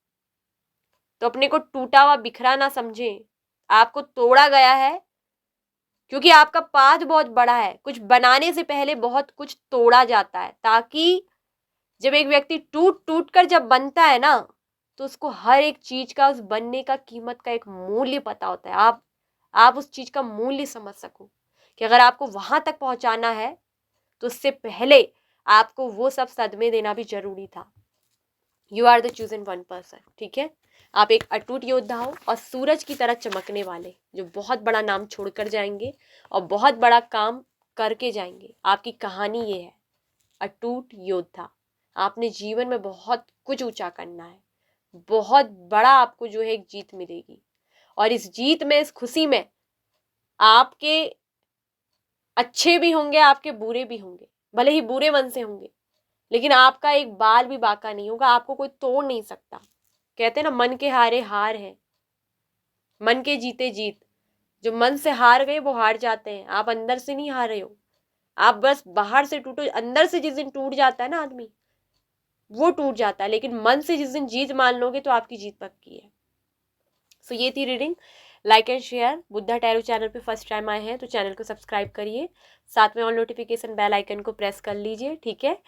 तो अपने को टूटा हुआ, बिखरा ना समझे। आपको तोड़ा गया है क्योंकि आपका पाथ बहुत बड़ा है। कुछ बनाने से पहले बहुत कुछ तोड़ा जाता है, ताकि जब एक व्यक्ति टूट टूट कर जब बनता है ना, तो उसको हर एक चीज़ का, उस बनने का, कीमत का एक मूल्य पता होता है। आप उस चीज़ का मूल्य समझ सको कि अगर आपको वहाँ तक पहुँचाना है तो उससे पहले आपको वो सब सदमे देना भी ज़रूरी था। You are the chosen one person, ठीक है। आप एक अटूट योद्धा हो और सूरज की तरह चमकने वाले, जो बहुत बड़ा नाम छोड़कर जाएंगे और बहुत बड़ा काम करके जाएंगे। आपकी कहानी ये है, अटूट योद्धा। आपने जीवन में बहुत कुछ ऊंचा करना है, बहुत बड़ा आपको जो है एक जीत मिलेगी। और इस जीत में, इस खुशी में, आपके अच्छे भी होंगे, आपके बुरे भी होंगे, भले ही बुरे मन से होंगे, लेकिन आपका एक बाल भी बाका नहीं होगा, आपको कोई तोड़ नहीं सकता। कहते हैं ना, मन के हारे हार है, मन के जीते जीत। जो मन से हार गए वो हार जाते हैं, आप अंदर से नहीं हारे हो। आप बस बाहर से टूटो, अंदर से जिस दिन टूट जाता है ना आदमी, वो टूट जाता है, लेकिन मन से जिस दिन जीत मान लोगे तो आपकी जीत पक्की है। सो ये थी reading. Like and share. Buddha tarot channel पे फर्स्ट टाइम आए हैं तो चैनल को सब्सक्राइब करिए, साथ में ऑल नोटिफिकेशन बेल आइकन को प्रेस कर लीजिए, ठीक है।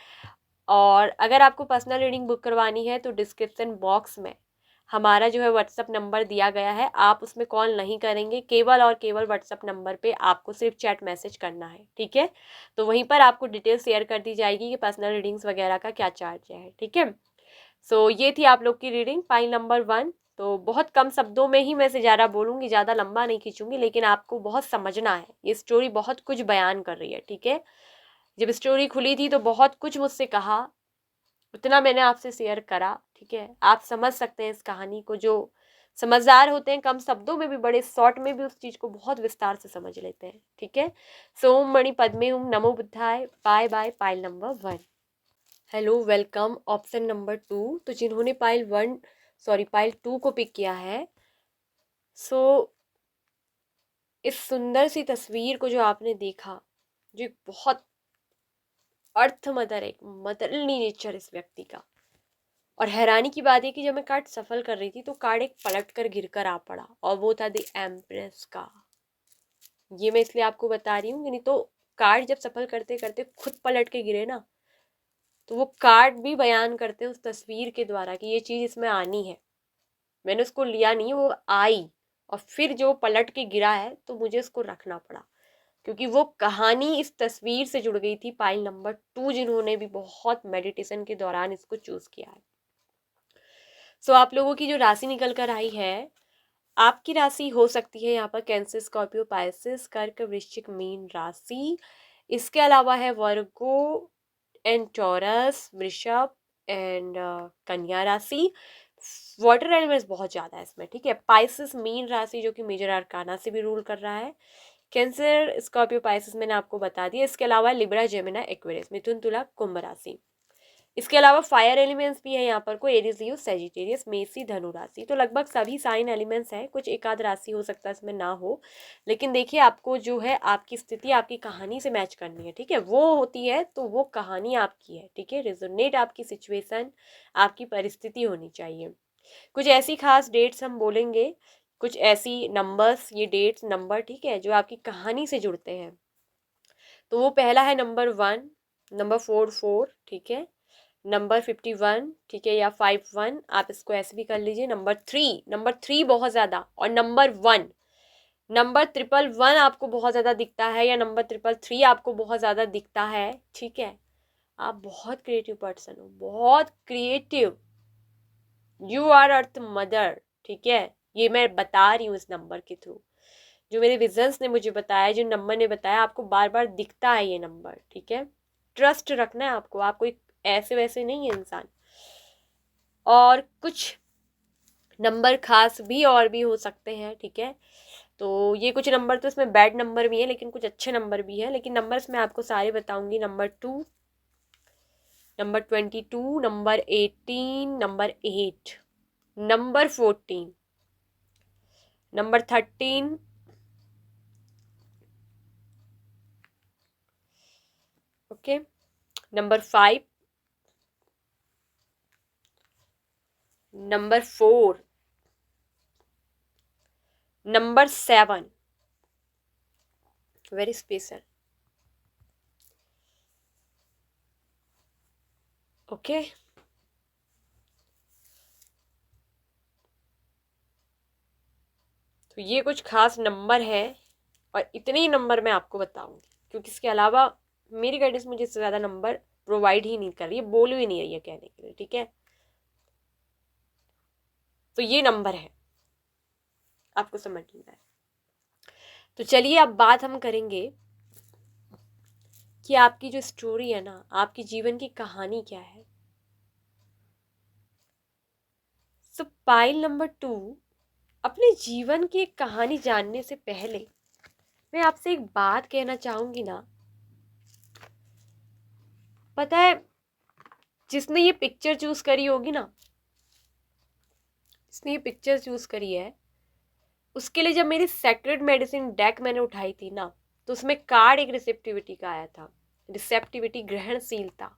और अगर आपको पर्सनल रीडिंग बुक करवानी है तो डिस्क्रिप्शन बॉक्स में हमारा जो है व्हाट्सअप नंबर दिया गया है। आप उसमें कॉल नहीं करेंगे, केवल और केवल व्हाट्सअप नंबर पे आपको सिर्फ चैट मैसेज करना है, ठीक है। तो वहीं पर आपको डिटेल शेयर कर दी जाएगी कि पर्सनल रीडिंग्स वगैरह का क्या चार्ज है, ठीक है। सो ये थी आप लोग की रीडिंग पाइल नंबर 1। तो बहुत कम शब्दों में ही मैं से ज़्यादा बोलूँगी, ज़्यादा लंबा नहीं खींचूंगी, लेकिन आपको बहुत समझना है। ये स्टोरी बहुत कुछ बयान कर रही है, ठीक है। जब स्टोरी खुली थी तो बहुत कुछ मुझसे कहा, उतना मैंने आपसे शेयर करा, ठीक है। आप समझ सकते हैं इस कहानी को। जो समझदार होते हैं कम शब्दों में भी, बड़े शॉर्ट में भी उस चीज़ को बहुत विस्तार से समझ लेते हैं, ठीक है। सोम मणि पद्मे हुम, नमो बुद्धाय, bye bye. Pile number 1। Hello, welcome. Option number 2। तो जिन्होंने पाइल 2 को पिक किया है, सो इस सुंदर सी तस्वीर को जो आपने देखा, जो एक बहुत अर्थ मदर, एक मदरली नेचर इस व्यक्ति का। और हैरानी की बात है कि जब मैं कार्ड सफल कर रही थी तो कार्ड एक पलट कर गिर कर आ पड़ा, और वो था द एम्प्रेस का। ये मैं इसलिए आपको बता रही हूँ, नहीं तो कार्ड जब सफल करते करते खुद पलट के गिरे ना, तो वो कार्ड भी बयान करते हैं उस तस्वीर के द्वारा कि ये चीज़ इसमें आनी है। मैंने उसको लिया नहीं, वो आई, और फिर जो पलट के गिरा है तो मुझे उसको रखना पड़ा, क्योंकि वो कहानी इस तस्वीर से जुड़ गई थी। पाइल नंबर 2 जिन्होंने भी बहुत मेडिटेशन के दौरान इसको चूज किया है। सो आप लोगों की जो राशि निकल कर आई है, आपकी राशि हो सकती है यहाँ पर कैंसर, स्कॉर्पियो, पाइसेस, कर्क, वृश्चिक, मीन राशि। इसके अलावा है वर्गो एंड टॉरस, वृषभ एंड कन्या राशि। वाटर एलिमेंट्स बहुत ज़्यादा है इसमें, ठीक है। पाइसेस मीन राशि जो कि मेजर आर्काना से भी रूल कर रहा है। कैंसर, स्कॉर्पियो, पाइसेस मैंने आपको बता दिया। इसके अलावा लिब्रा, जेमिना, एक्वेरियस, मिथुन, तुला, कुंभ राशि। इसके अलावा फायर एलिमेंट्स भी है यहाँ पर, कोई एरीज, लियो, सेजिटेरियस, मेषी, धनु राशि। तो लगभग सभी साइन एलिमेंट्स हैं, कुछ एक आध राशि हो सकता है इसमें ना हो, लेकिन देखिए आपको जो है आपकी स्थिति आपकी कहानी से मैच करनी है, ठीक है। वो होती है तो वो कहानी आपकी है, ठीक है। रिजोनेट आपकी सिचुएशन, आपकी परिस्थिति होनी चाहिए। कुछ ऐसी खास डेट्स हम बोलेंगे, कुछ ऐसी नंबर्स, ये डेट्स नंबर, ठीक है, जो आपकी कहानी से जुड़ते हैं। तो वो पहला है नंबर 1, नंबर 4, ठीक है, नंबर 51, ठीक है, या 51, आप इसको ऐसे भी कर लीजिए। नंबर 3 बहुत ज़्यादा, और नंबर 1, नंबर 111 आपको बहुत ज़्यादा दिखता है, या नंबर 333 आपको बहुत ज़्यादा दिखता है, ठीक है। आप बहुत क्रिएटिव पर्सन हो, बहुत creative. You are earth mother, ठीक है। ये मैं बता रही हूँ इस नंबर के थ्रू, जो मेरे विजन्स ने मुझे बताया, जो नंबर ने बताया, आपको बार बार दिखता है ये नंबर, ठीक है। ट्रस्ट रखना है आपको, आप कोई ऐसे वैसे नहीं है इंसान। और कुछ नंबर खास भी और भी हो सकते हैं, ठीक है। तो ये कुछ नंबर तो इसमें बैड नंबर भी है, लेकिन कुछ अच्छे नंबर भी है, लेकिन नंबर्स मैं आपको सारे बताऊंगी। Number 2, number 22, number 18, number 8, number 14, number 13, okay, number 5, number 4, number 7, very special, okay. तो ये कुछ खास नंबर है और इतने ही नंबर मैं आपको बताऊंगी, क्योंकि इसके अलावा मेरी गाइडेंस मुझे इससे ज़्यादा नंबर प्रोवाइड ही नहीं कर रही है, बोल भी नहीं रही है कहने के लिए, ठीक है। तो ये नंबर है, आपको समझ लेना है। तो चलिए अब बात हम करेंगे कि आपकी जो स्टोरी है ना, आपकी जीवन की कहानी क्या है। सो पाइल नंबर 2, अपने जीवन की एक कहानी जानने से पहले मैं आपसे एक बात कहना चाहूंगी ना। पता है, जिसने ये पिक्चर चूज करी होगी ना, जिसने ये पिक्चर चूज करी है, उसके लिए जब मेरी सेक्रेड मेडिसिन डेक मैंने उठाई थी ना, तो उसमें कार्ड एक रिसेप्टिविटी का आया था। रिसेप्टिविटी, ग्रहणशीलता।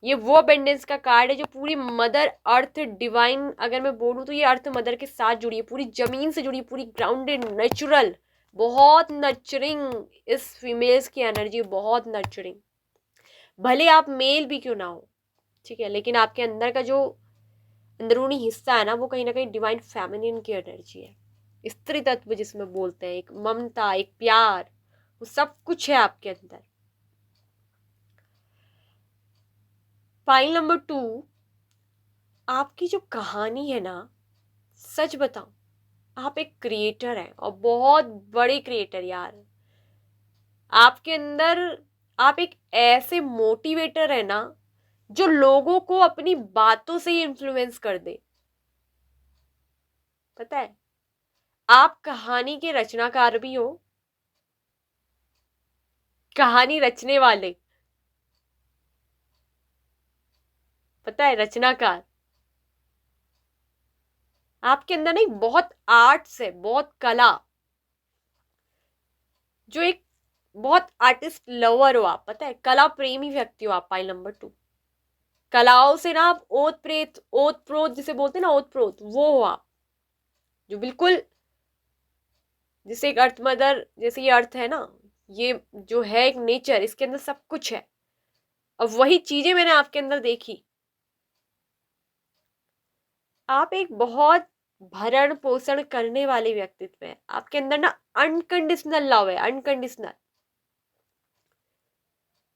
ये वो अबेंडेंस का कार्ड है जो पूरी मदर अर्थ डिवाइन, अगर मैं बोलूँ तो ये अर्थ मदर के साथ जुड़ी है, पूरी जमीन से जुड़ी, पूरी ग्राउंडेड, नेचुरल, बहुत नर्चरिंग। इस फीमेल्स की एनर्जी बहुत नर्चरिंग। भले आप मेल भी क्यों ना हो, ठीक है, लेकिन आपके अंदर का जो अंदरूनी हिस्सा है ना, वो कहीं ना कहीं डिवाइन फेमिनिन की एनर्जी है। स्त्री तत्व जिसमें बोलते हैं, एक ममता, एक प्यार, वो सब कुछ है आपके अंदर। फाइल नंबर 2, आपकी जो कहानी है ना, सच बताऊं, आप एक क्रिएटर हैं और बहुत बड़े क्रिएटर यार। आपके अंदर आप एक ऐसे मोटिवेटर है ना, जो लोगों को अपनी बातों से ही इन्फ्लुएंस कर दे। पता है, आप कहानी के रचनाकार भी हो, कहानी रचने वाले। पता है, रचनाकार। आपके अंदर नहीं, बहुत आर्ट्स है, बहुत कला, जो एक बहुत आर्टिस्ट लवर हो आप। पता है, कला प्रेमी व्यक्ति हो आप। पाइल नंबर 2, कलाओं से ना आप ओत प्रेत, ओत प्रोत जिसे बोलते हैं ना, ओत प्रोत, वो हो आप, जो बिल्कुल, जैसे एक अर्थ मदर, जैसे ये अर्थ है ना, ये जो है एक नेचर, इसके अंदर सब कुछ है। अब वही चीजें मैंने आपके अंदर देखी। आप एक बहुत भरण पोषण करने वाले व्यक्तित्व है आपके अंदर ना, अनकंडीशनल लव है, अनकंडीशनल।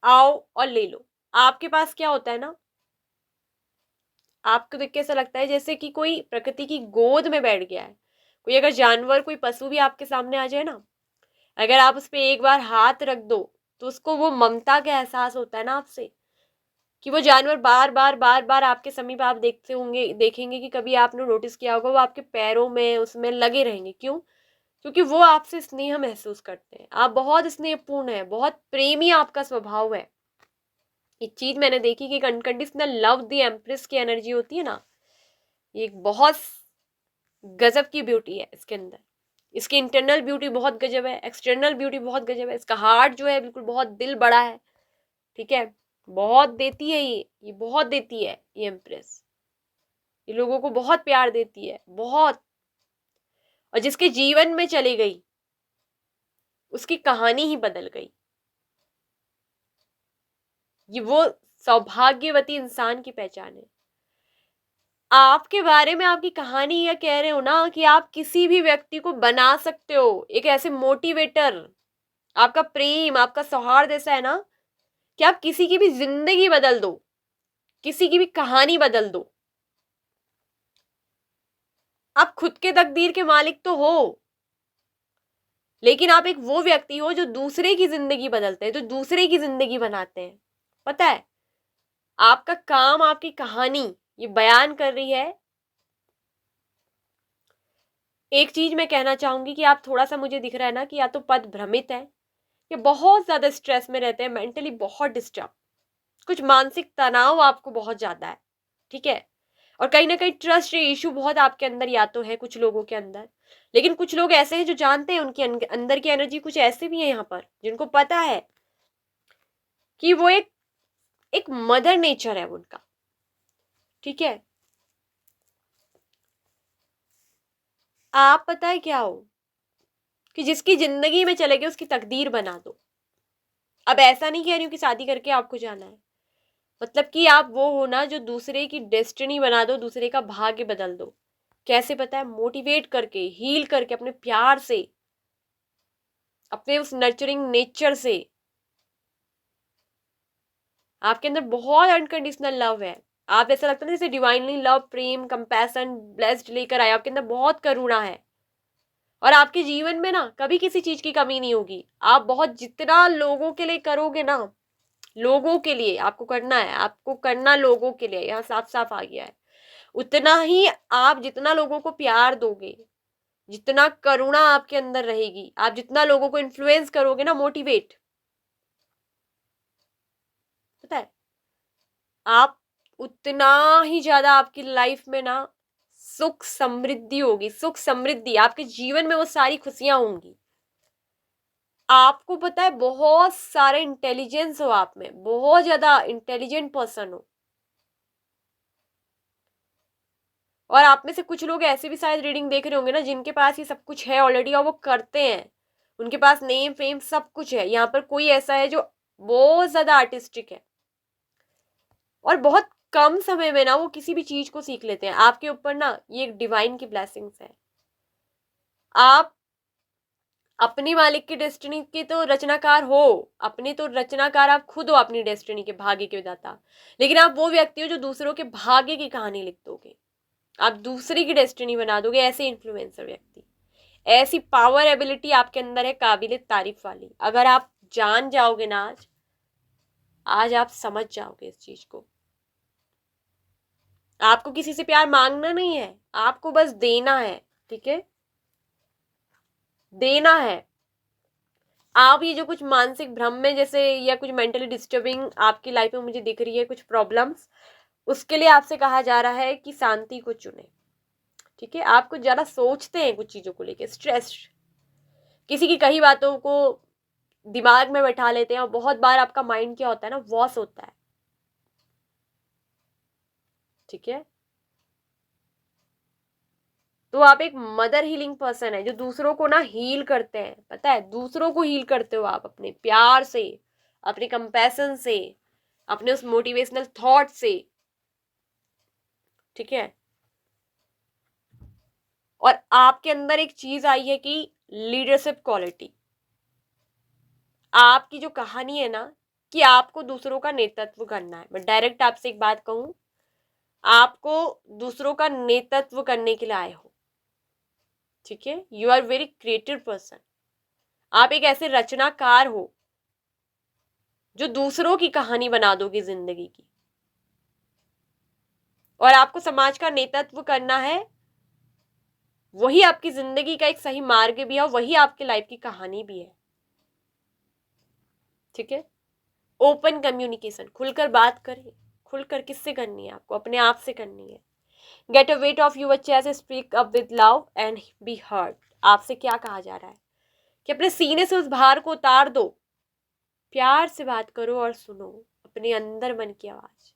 आओ और ले लो। आपके पास क्या होता है ना, आपको देख के ऐसा लगता है जैसे कि कोई प्रकृति की गोद में बैठ गया है। कोई अगर जानवर, कोई पशु भी आपके सामने आ जाए ना, अगर आप उस पर एक बार हाथ रख दो, तो उसको वो ममता का एहसास होता है ना आपसे, कि वो जानवर बार बार बार बार आपके समीप, आप देखते होंगे, देखेंगे कि कभी आपने नोटिस किया होगा, वो आपके पैरों में, उसमें लगे रहेंगे। क्यों? क्योंकि वो आपसे स्नेह महसूस करते हैं। आप बहुत स्नेहपूर्ण है, बहुत प्रेमी आपका स्वभाव है। एक चीज मैंने देखी कि एक अनकंडीशनल लव द एम्प्रेस की एनर्जी होती है ना, ये एक बहुत गजब की ब्यूटी है इसके अंदर। इसकी इंटरनल ब्यूटी बहुत गजब है, एक्सटर्नल ब्यूटी बहुत गजब है। इसका हार्ट जो है बिल्कुल बहुत दिल बड़ा है, ठीक है, बहुत देती है ये बहुत देती है ये एम्प्रेस। ये लोगों को बहुत प्यार देती है, बहुत। और जिसके जीवन में चली गई, उसकी कहानी ही बदल गई। ये वो सौभाग्यवती इंसान की पहचान है। आपके बारे में आपकी कहानी यह कह रहे हो ना, कि आप किसी भी व्यक्ति को बना सकते हो एक ऐसे मोटिवेटर। आपका प्रेम, आपका सौहार्द ऐसा है ना, कि आप किसी की भी जिंदगी बदल दो, किसी की भी कहानी बदल दो। आप खुद के तकदीर के मालिक तो हो, लेकिन आप एक वो व्यक्ति हो जो दूसरे की जिंदगी बदलते हैं, जो दूसरे की जिंदगी बनाते हैं। पता है, आपका काम, आपकी कहानी ये बयान कर रही है। एक चीज मैं कहना चाहूंगी कि आप थोड़ा सा, मुझे दिख रहा है ना कि या तो पद भ्रमित है, या बहुत ज्यादा स्ट्रेस में रहते हैं, मेंटली बहुत डिस्टर्ब, कुछ मानसिक तनाव आपको बहुत ज्यादा है, ठीक है। और कहीं ना कहीं ट्रस्ट इशू बहुत आपके अंदर या तो है, कुछ लोगों के अंदर। लेकिन कुछ लोग ऐसे हैं जो जानते हैं उनके अंदर की एनर्जी, कुछ ऐसे भी हैं यहाँ पर जिनको पता है कि वो एक एक मदर नेचर है उनका, ठीक है। आप पता है क्या हो, कि जिसकी जिंदगी में चले गए उसकी तकदीर बना दो। अब ऐसा नहीं कह रही हूँ कि शादी करके आपको जाना है, मतलब कि आप वो हो ना जो दूसरे की डेस्टिनी बना दो, दूसरे का भाग्य बदल दो। कैसे पता है? मोटिवेट करके, हील करके, अपने प्यार से, अपने उस नर्चरिंग नेचर से। आपके अंदर बहुत अनकंडीशनल लव है। आप ऐसा लगता है जैसे डिवाइनली लव, प्रेम, कंपैशन, ब्लेस्ड लेकर आए। आपके अंदर बहुत करुणा है और आपके जीवन में ना कभी किसी चीज की कमी नहीं होगी। आप बहुत जितना लोगों के लिए करोगे ना, लोगों के लिए आपको करना है, आपको करना लोगों के लिए, यहाँ साफ साफ आ गया है। उतना ही आप जितना लोगों को प्यार दोगे, जितना करुणा आपके अंदर रहेगी, आप जितना लोगों को इन्फ्लुएंस करोगे ना, मोटिवेट, पता है, आप उतना ही ज्यादा आपकी लाइफ में ना सुख समृद्धि होगी। सुख समृद्धि आपके जीवन में, वो सारी खुशियां होंगी। आपको पता है बहुत सारे इंटेलिजेंस हो आप में, बहुत ज्यादा इंटेलिजेंट पर्सन हो। और आप में से कुछ लोग ऐसे भी शायद रीडिंग देख रहे होंगे ना, जिनके पास ये सब कुछ है ऑलरेडी और वो करते हैं। उनके पास नेम फेम सब कुछ है। यहाँ पर कोई ऐसा है जो बहुत ज्यादा आर्टिस्टिक है और बहुत कम समय में ना वो किसी भी चीज को सीख लेते हैं। आपके ऊपर ना ये एक डिवाइन की ब्लेसिंग्स है। आप अपनी मालिक की डेस्टिनी के तो रचनाकार हो, अपनी तो रचनाकार आप खुद हो, अपनी डेस्टिनी के, भाग्य के विधाता। लेकिन आप वो व्यक्ति हो जो दूसरों के भाग्य की कहानी लिख दोगे, आप दूसरी की डेस्टिनी बना दोगे। ऐसे इन्फ्लुएंसर व्यक्ति, ऐसी पावर एबिलिटी आपके अंदर है, काबिल तारीफ वाली। अगर आप जान जाओगे ना, आज आप समझ जाओगे इस चीज को। आपको किसी से प्यार मांगना नहीं है, आपको बस देना है। ठीक है, देना है। आप ये जो कुछ मानसिक भ्रम में जैसे, या कुछ मेंटली डिस्टर्बिंग आपकी लाइफ में मुझे दिख रही है, कुछ प्रॉब्लम्स, उसके लिए आपसे कहा जा रहा है कि शांति को चुने। ठीक है, आप कुछ ज्यादा सोचते हैं कुछ चीजों को लेकर, स्ट्रेस, किसी की कही बातों को दिमाग में बैठा लेते हैं और बहुत बार आपका माइंड क्या होता है ना, वॉश होता है। ठीक है, तो आप एक मदर हीलिंग पर्सन है जो दूसरों को ना हील करते हैं। पता है, दूसरों को हील करते हो आप अपने प्यार से, अपने कंपैशन से, अपने उस मोटिवेशनल थॉट से। ठीक है, और आपके अंदर एक चीज आई है कि लीडरशिप क्वालिटी। आपकी जो कहानी है ना, कि आपको दूसरों का नेतृत्व करना है। मैं डायरेक्ट आपसे एक बात कहूं, आपको दूसरों का नेतृत्व करने के लिए आए हो। ठीक है, you are very creative person. आप एक ऐसे रचनाकार हो जो दूसरों की कहानी बना दोगे जिंदगी की। और आपको समाज का नेतृत्व करना है, वही आपकी जिंदगी का एक सही मार्ग भी है और वही आपकी लाइफ की कहानी भी है। ठीक है, ओपन कम्युनिकेशन, खुलकर बात करें। खुलकर किससे करनी है? आपको अपने आप से करनी है। Get a weight off your chest, speak up with love and be heard. आपसे क्या कहा जा रहा है कि अपने सीने से उस भार को उतार दो, प्यार से बात करो और सुनो अपने अंदर मन की आवाज,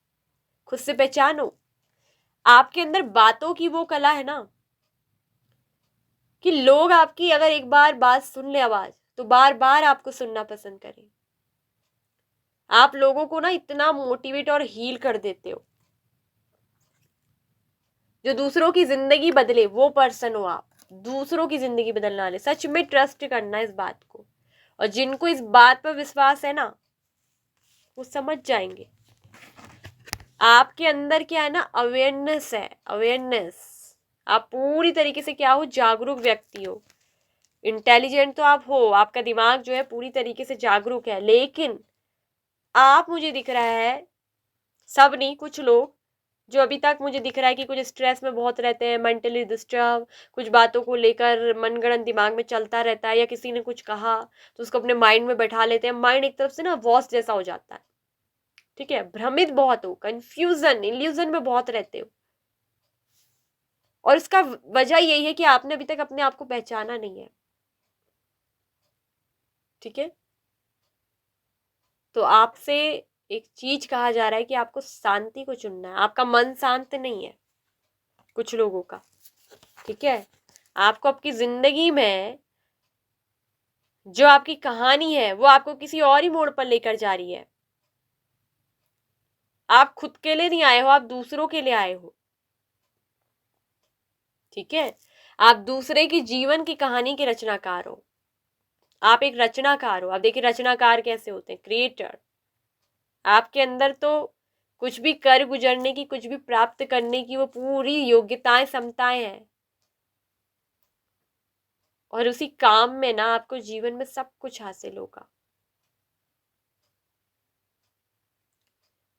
खुद से पहचानो। आपके अंदर बातों की वो कला है ना, कि लोग आपकी अगर एक बार बात सुन ले आवाज, तो बार बार आपको सुनना पसंद करें। आप लोगों को ना इतना मोटिवेट और हील कर देते हो, जो दूसरों की जिंदगी बदले वो पर्सन हो आप। दूसरों की जिंदगी बदलने वाले। सच में ट्रस्ट करना इस बात को, और जिनको इस बात पर विश्वास है ना, वो समझ जाएंगे। आपके अंदर क्या है ना, अवेयरनेस है, अवेयरनेस। आप पूरी तरीके से क्या हो, जागरूक व्यक्ति हो। इंटेलिजेंट तो आप हो, आपका दिमाग जो है पूरी तरीके से जागरूक है। लेकिन आप, मुझे दिख रहा है, सब नहीं, कुछ लोग जो अभी तक मुझे दिख रहा है कि कुछ स्ट्रेस में बहुत रहते हैं, मेंटली डिस्टर्ब, कुछ बातों को लेकर मनगढ़ंत दिमाग में चलता रहता है, या किसी ने कुछ कहा तो उसको अपने माइंड में बैठा लेते हैं। माइंड एक तरफ से ना वॉश जैसा हो जाता है। ठीक है, भ्रमित बहुत हो, कंफ्यूजन, इल्यूजन में बहुत रहते हो। और इसका वजह यही है कि आपने अभी तक अपने आप को पहचाना नहीं है। ठीक है, तो आपसे एक चीज कहा जा रहा है कि आपको शांति को चुनना है। आपका मन शांत नहीं है कुछ लोगों का। ठीक है, आपको आपकी जिंदगी में जो आपकी कहानी है वो आपको किसी और ही मोड़ पर लेकर जा रही है। आप खुद के लिए नहीं आए हो, आप दूसरों के लिए आए हो। ठीक है, आप दूसरे की जीवन की कहानी के रचनाकार हो, आप एक रचनाकार हो। आप देखिए रचनाकार कैसे होते हैं, क्रिएटर। आपके अंदर तो कुछ भी कर गुजरने की, कुछ भी प्राप्त करने की वो पूरी योग्यताएं, क्षमताएं हैं, और उसी काम में ना आपको जीवन में सब कुछ हासिल होगा।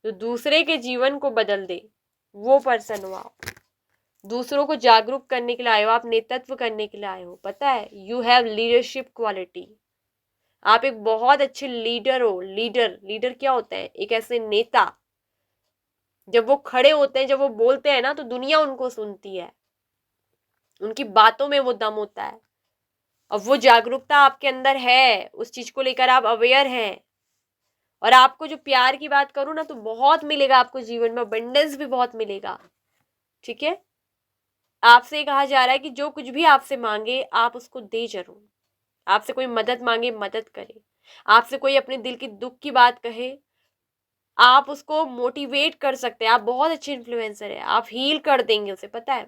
तो दूसरे के जीवन को बदल दे, वो पर्सन हो आप। दूसरों को जागरूक करने के लिए आए हो, आप नेतृत्व करने के लिए आए हो। पता है, यू हैव लीडरशिप क्वालिटी। आप एक बहुत अच्छे लीडर हो। लीडर, लीडर क्या होता है? एक ऐसे नेता, जब वो खड़े होते हैं, जब वो बोलते हैं ना, तो दुनिया उनको सुनती है। उनकी बातों में वो दम होता है। अब वो जागरूकता आपके अंदर है, उस चीज को लेकर आप अवेयर हैं। और आपको जो प्यार की बात करूं ना, तो बहुत मिलेगा आपको जीवन में, अबंडेंस भी बहुत मिलेगा। ठीक है, आपसे कहा जा रहा है कि जो कुछ भी आपसे मांगे आप उसको दे जरूर। आपसे कोई मदद मांगे, मदद करे। आपसे कोई अपने दिल की दुख की बात कहे, आप उसको मोटिवेट कर सकते हैं। आप बहुत अच्छे इन्फ्लुएंसर है, आप हील कर देंगे उसे। पता है,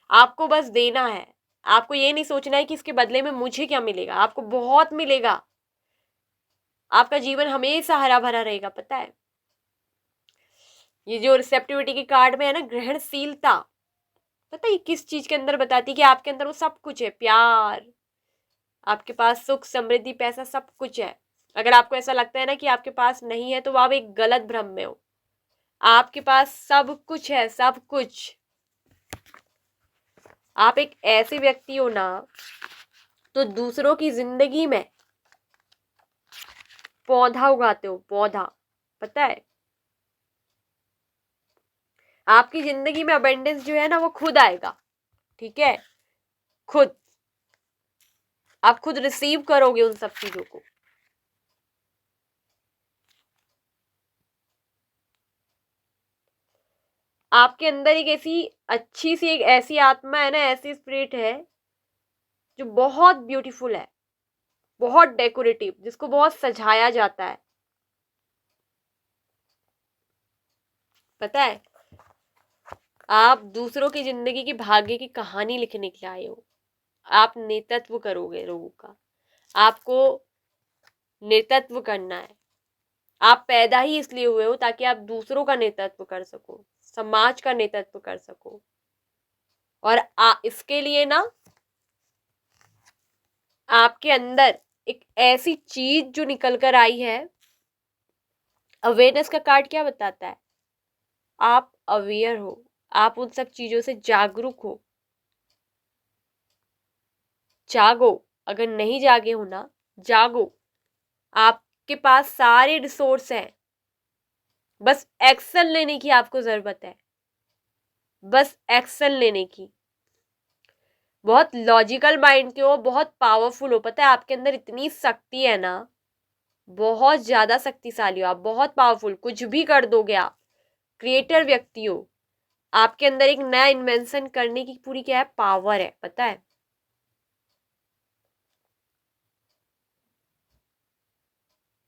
आपको बस देना है। आपको ये नहीं सोचना है कि इसके बदले में मुझे क्या मिलेगा। आपको बहुत मिलेगा। आपका जीवन हमेशा हरा भरा रहेगा। पता है, ये जो रिसेप्टिविटी के कार्ड में है ना, ग्रहणशीलता, पता है ये किस चीज के अंदर बताती है? कि आपके अंदर वो सब कुछ है। प्यार, आपके पास सुख, समृद्धि, पैसा, सब कुछ है। अगर आपको ऐसा लगता है ना कि आपके पास नहीं है, तो आप एक गलत भ्रम में हो। आपके पास सब कुछ है, सब कुछ। आप एक ऐसे व्यक्ति हो ना, तो दूसरों की जिंदगी में पौधा उगाते हो, पौधा। पता है, आपकी जिंदगी में अबंडेंस जो है ना, वो खुद आएगा। ठीक है, खुद, आप खुद रिसीव करोगे उन सब चीजों को। आपके अंदर एक ऐसी अच्छी सी, एक ऐसी आत्मा है ना, ऐसी स्पिरिट है जो बहुत ब्यूटीफुल है, बहुत डेकोरेटिव, जिसको बहुत सजाया जाता है। पता है, आप दूसरों की जिंदगी की, भाग्य की कहानी लिखने के लिए आए हो। आप नेतृत्व करोगे लोगों का। आपको नेतृत्व करना है। आप पैदा ही इसलिए हुए हो ताकि आप दूसरों का नेतृत्व कर सको, समाज का नेतृत्व कर सको। और इसके लिए ना आपके अंदर एक ऐसी चीज जो निकल कर आई है। अवेयरनेस का कार्ड क्या बताता है? आप अवेयर हो, आप उन सब चीजों से जागरूक हो। जागो, अगर नहीं जागे हो ना, जागो। आपके पास सारे रिसोर्स हैं, बस एक्शन लेने की आपको जरूरत है। बस एक्शन लेने की। बहुत लॉजिकल माइंड के हो, बहुत पावरफुल हो। पता है, आपके अंदर इतनी शक्ति है ना, बहुत ज्यादा शक्तिशाली हो आप, बहुत पावरफुल। कुछ भी कर दोगे आप, क्रिएटर व्यक्ति हो। आपके अंदर एक नया इन्वेंशन करने की पूरी क्या है, पावर है। पता है,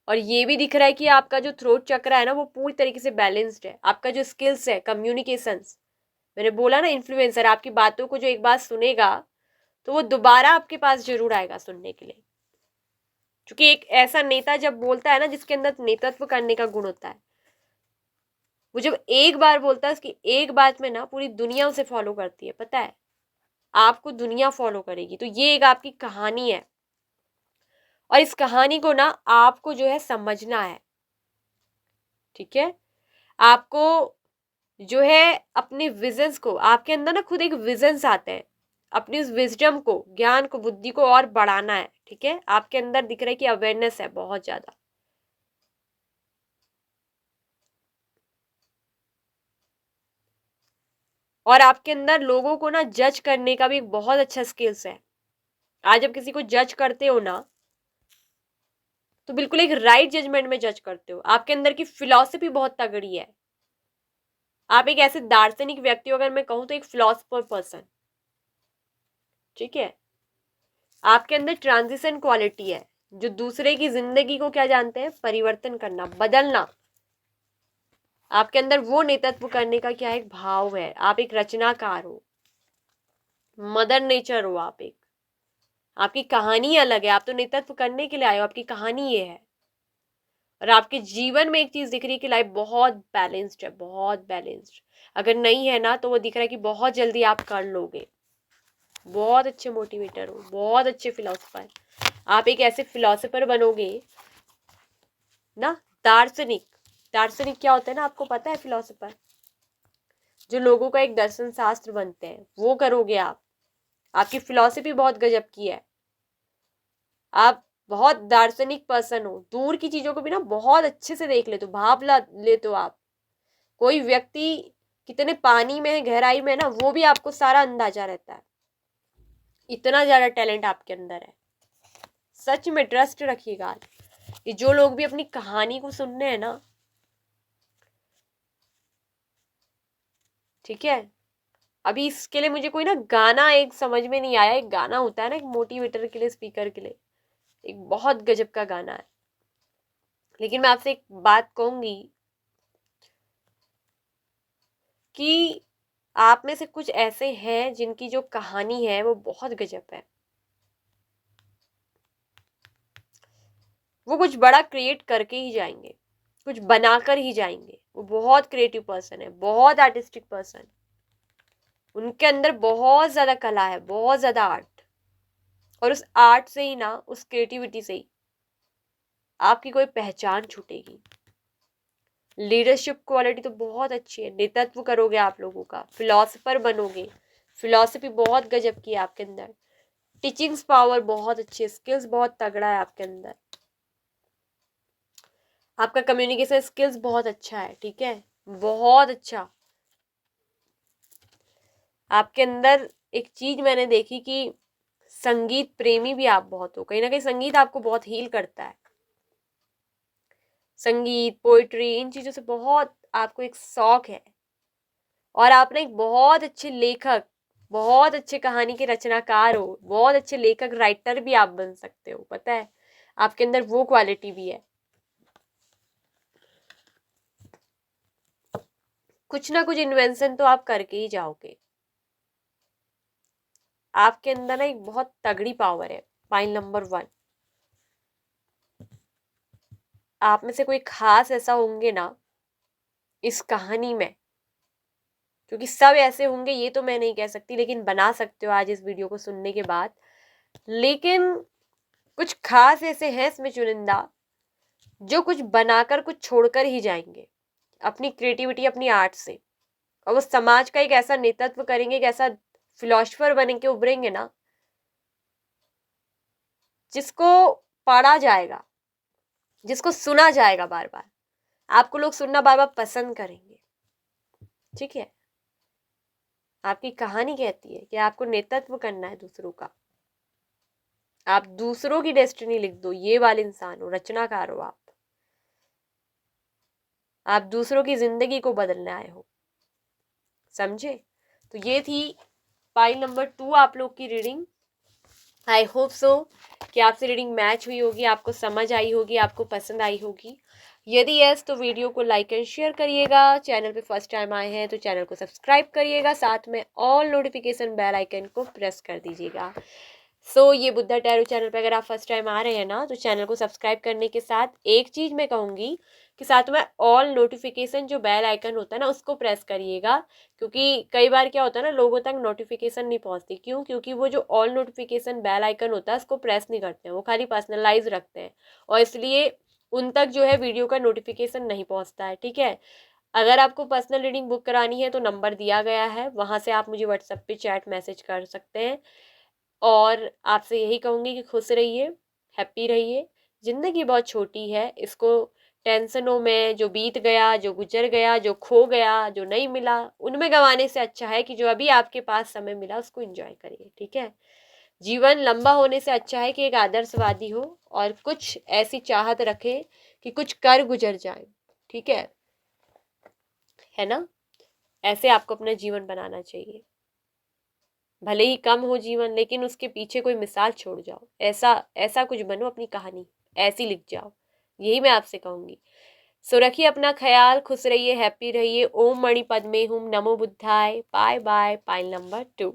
और ये भी दिख रहा है कि आपका जो थ्रोट चक्र है ना, वो पूरी तरीके से बैलेंस्ड है। आपका जो स्किल्स है, कम्युनिकेशंस, मैंने बोला ना इन्फ्लुएंसर, आपकी बातों को जो एक बार सुनेगा तो वो दोबारा आपके पास जरूर आएगा सुनने के लिए। क्योंकि एक ऐसा नेता जब बोलता है ना, जिसके अंदर नेतृत्व करने का गुण होता है, वो जब एक बार बोलता है, उसकी एक बात में ना पूरी दुनिया उसे फॉलो करती है। पता है, आपको दुनिया फॉलो करेगी। तो ये एक आपकी कहानी है, और इस कहानी को ना आपको जो है समझना है। ठीक है, आपको जो है अपने विजन्स को, आपके अंदर ना खुद एक विजन्स आते हैं, अपनी उस विजडम को, ज्ञान को, बुद्धि को और बढ़ाना है। ठीक है, आपके अंदर दिख रहा है कि अवेयरनेस है बहुत ज्यादा। और आपके अंदर लोगों को ना जज करने का भी एक बहुत अच्छा स्किल्स है। आज जब किसी को जज करते हो ना, तो बिल्कुल एक राइट जजमेंट में जज करते हो। आपके अंदर की फिलॉसफी बहुत तगड़ी है। आप एक ऐसे दार्शनिक व्यक्ति हो, अगर मैं कहूं तो एक फिलोसफर पर्सन। ठीक है, आपके अंदर ट्रांजिशन क्वालिटी है, जो दूसरे की जिंदगी को क्या जानते हैं, परिवर्तन करना, बदलना। आपके अंदर वो नेतृत्व करने का क्या एक भाव है। आप एक रचनाकार हो। मदर नेचर हो आप एक, आपकी कहानी अलग है, आप तो नेतृत्व करने के लिए आए हो, आपकी कहानी ये है। और आपके जीवन में एक चीज दिख रही है कि लाइफ बहुत बैलेंस्ड है, बहुत बैलेंस्ड। अगर नहीं है ना तो वो दिख रहा है कि बहुत जल्दी आप कर लोगे। बहुत अच्छे मोटिवेटर हो, बहुत अच्छे फिलोसोफर, आप एक ऐसे फिलोसोफर बनोगे ना। दार्शनिक, दार्शनिक क्या होता है ना, आपको पता है? फिलोसोफर जो लोगों का एक दर्शन शास्त्र बनते हैं, वो करोगे आप। आपकी फिलॉसफी बहुत गजब की है, आप बहुत दार्शनिक पर्सन हो, दूर की चीजों को भी ना बहुत अच्छे से देख लेते हो, भाप ला लेते हो आप। कोई व्यक्ति कितने पानी में है, गहराई में है ना, वो भी आपको सारा अंदाजा रहता है। इतना ज्यादा टैलेंट आपके अंदर है। सच में ट्रस्ट रखिएगा कि जो लोग भी अपनी कहानी को सुन रहे हैं ना, ठीक है। अभी इसके लिए मुझे कोई ना गाना एक समझ में नहीं आया, एक गाना होता है ना एक मोटिवेटर के लिए, स्पीकर के लिए, एक बहुत गजब का गाना है। लेकिन मैं आपसे एक बात कहूंगी कि आप में से कुछ ऐसे हैं जिनकी जो कहानी है वो बहुत गजब है। वो कुछ बड़ा क्रिएट करके ही जाएंगे, कुछ बनाकर ही जाएंगे। वो बहुत क्रिएटिव पर्सन है, बहुत आर्टिस्टिक पर्सन। उनके अंदर बहुत ज्यादा कला है, बहुत ज्यादा आर्ट। और उस आर्ट से ही ना, उस क्रिएटिविटी से ही आपकी कोई पहचान छूटेगी। लीडरशिप क्वालिटी तो बहुत अच्छी है, नेतृत्व करोगे आप लोगों का, फिलोसफर बनोगे, फिलोसफी बहुत गजब की है आपके अंदर, टीचिंग्स पावर बहुत अच्छी है, स्किल्स बहुत तगड़ा है आपके अंदर, आपका कम्युनिकेशन स्किल्स बहुत अच्छा है, ठीक है, बहुत अच्छा। आपके अंदर एक चीज मैंने देखी कि संगीत प्रेमी भी आप बहुत हो, कहीं ना कहीं संगीत आपको बहुत हील करता है। संगीत, पोइट्री, इन चीजों से बहुत आपको एक शौक है। और आप ना एक बहुत अच्छे लेखक, बहुत अच्छे कहानी के रचनाकार हो, बहुत अच्छे लेखक, राइटर भी आप बन सकते हो, पता है? आपके अंदर वो क्वालिटी भी है। कुछ ना कुछ इन्वेंशन तो आप करके ही जाओगे। आपके अंदर ना एक बहुत तगड़ी पावर है। पॉइंट नंबर 1, आप में से कोई खास ऐसा होंगे ना इस कहानी में, क्योंकि सब ऐसे होंगे ये तो मैं नहीं कह सकती, लेकिन बना सकते हो आज इस वीडियो को सुनने के बाद। लेकिन कुछ खास ऐसे हैं इसमें चुनिंदा, जो कुछ बनाकर कुछ छोड़कर ही जाएंगे अपनी क्रिएटिविटी, अपनी आर्ट से। और वो समाज का एक ऐसा नेतृत्व करेंगे, एक ऐसा फिलोसफर बन के उभरेंगे ना, जिसको पढ़ा जाएगा, जिसको सुना जाएगा बार बार, आपको लोग सुनना बार बार पसंद करेंगे, ठीक है। आपकी कहानी कहती है कि आपको नेतृत्व करना है दूसरों का, आप दूसरों की डेस्टिनी लिख दो, ये वाले इंसान हो, रचनाकार हो आप दूसरों की जिंदगी को बदलने आए हो, समझे? तो ये थी फाइल नंबर 2 आप लोग की रीडिंग। आई होप सो कि आपसे रीडिंग मैच हुई होगी, आपको समझ आई होगी, आपको पसंद आई होगी। यदि यस तो वीडियो को लाइक एंड शेयर करिएगा, चैनल पे फर्स्ट टाइम आए हैं तो चैनल को सब्सक्राइब करिएगा, साथ में ऑल नोटिफिकेशन बेल आइकन को प्रेस कर दीजिएगा। ये बुद्धा टैरो चैनल पे अगर आप फर्स्ट टाइम आ रहे हैं ना, तो चैनल को सब्सक्राइब करने के साथ एक चीज़ मैं कहूँगी कि साथ में ऑल नोटिफिकेशन जो बेल आइकन होता है ना, उसको प्रेस करिएगा। क्योंकि कई बार क्या होता है ना, लोगों तक नोटिफिकेशन नहीं पहुंचती। क्यों? क्योंकि वो जो ऑल नोटिफिकेशन बेल आइकन होता है उसको प्रेस नहीं करते हैं, वो खाली पर्सनलाइज रखते हैं, और इसलिए उन तक जो है वीडियो का नोटिफिकेशन नहीं पहुंचता है, ठीक है। अगर आपको पर्सनल रीडिंग बुक करानी है तो नंबर दिया गया है, वहाँ से आप मुझे व्हाट्सएप पे चैट मैसेज कर सकते हैं। और आपसे यही कहूँगी कि खुश रहिए, हैप्पी रहिए। ज़िंदगी बहुत छोटी है, इसको टेंशनों में, जो बीत गया, जो गुजर गया, जो खो गया, जो नहीं मिला, उनमें गंवाने से अच्छा है कि जो अभी आपके पास समय मिला उसको एंजॉय करिए, ठीक है। जीवन लंबा होने से अच्छा है कि एक आदर्शवादी हो और कुछ ऐसी चाहत रखे कि कुछ कर गुजर जाए, ठीक है ना? ऐसे आपको अपना जीवन बनाना चाहिए। भले ही कम हो जीवन, लेकिन उसके पीछे कोई मिसाल छोड़ जाओ, ऐसा ऐसा कुछ बनो, अपनी कहानी ऐसी लिख जाओ, यही मैं आपसे कहूंगी। रखिए अपना ख्याल, खुश रहिए, हैप्पी रहिए। ओम मणि पद्मे हुम, नमो बुद्धाय, बाय बाय। Pile number 2।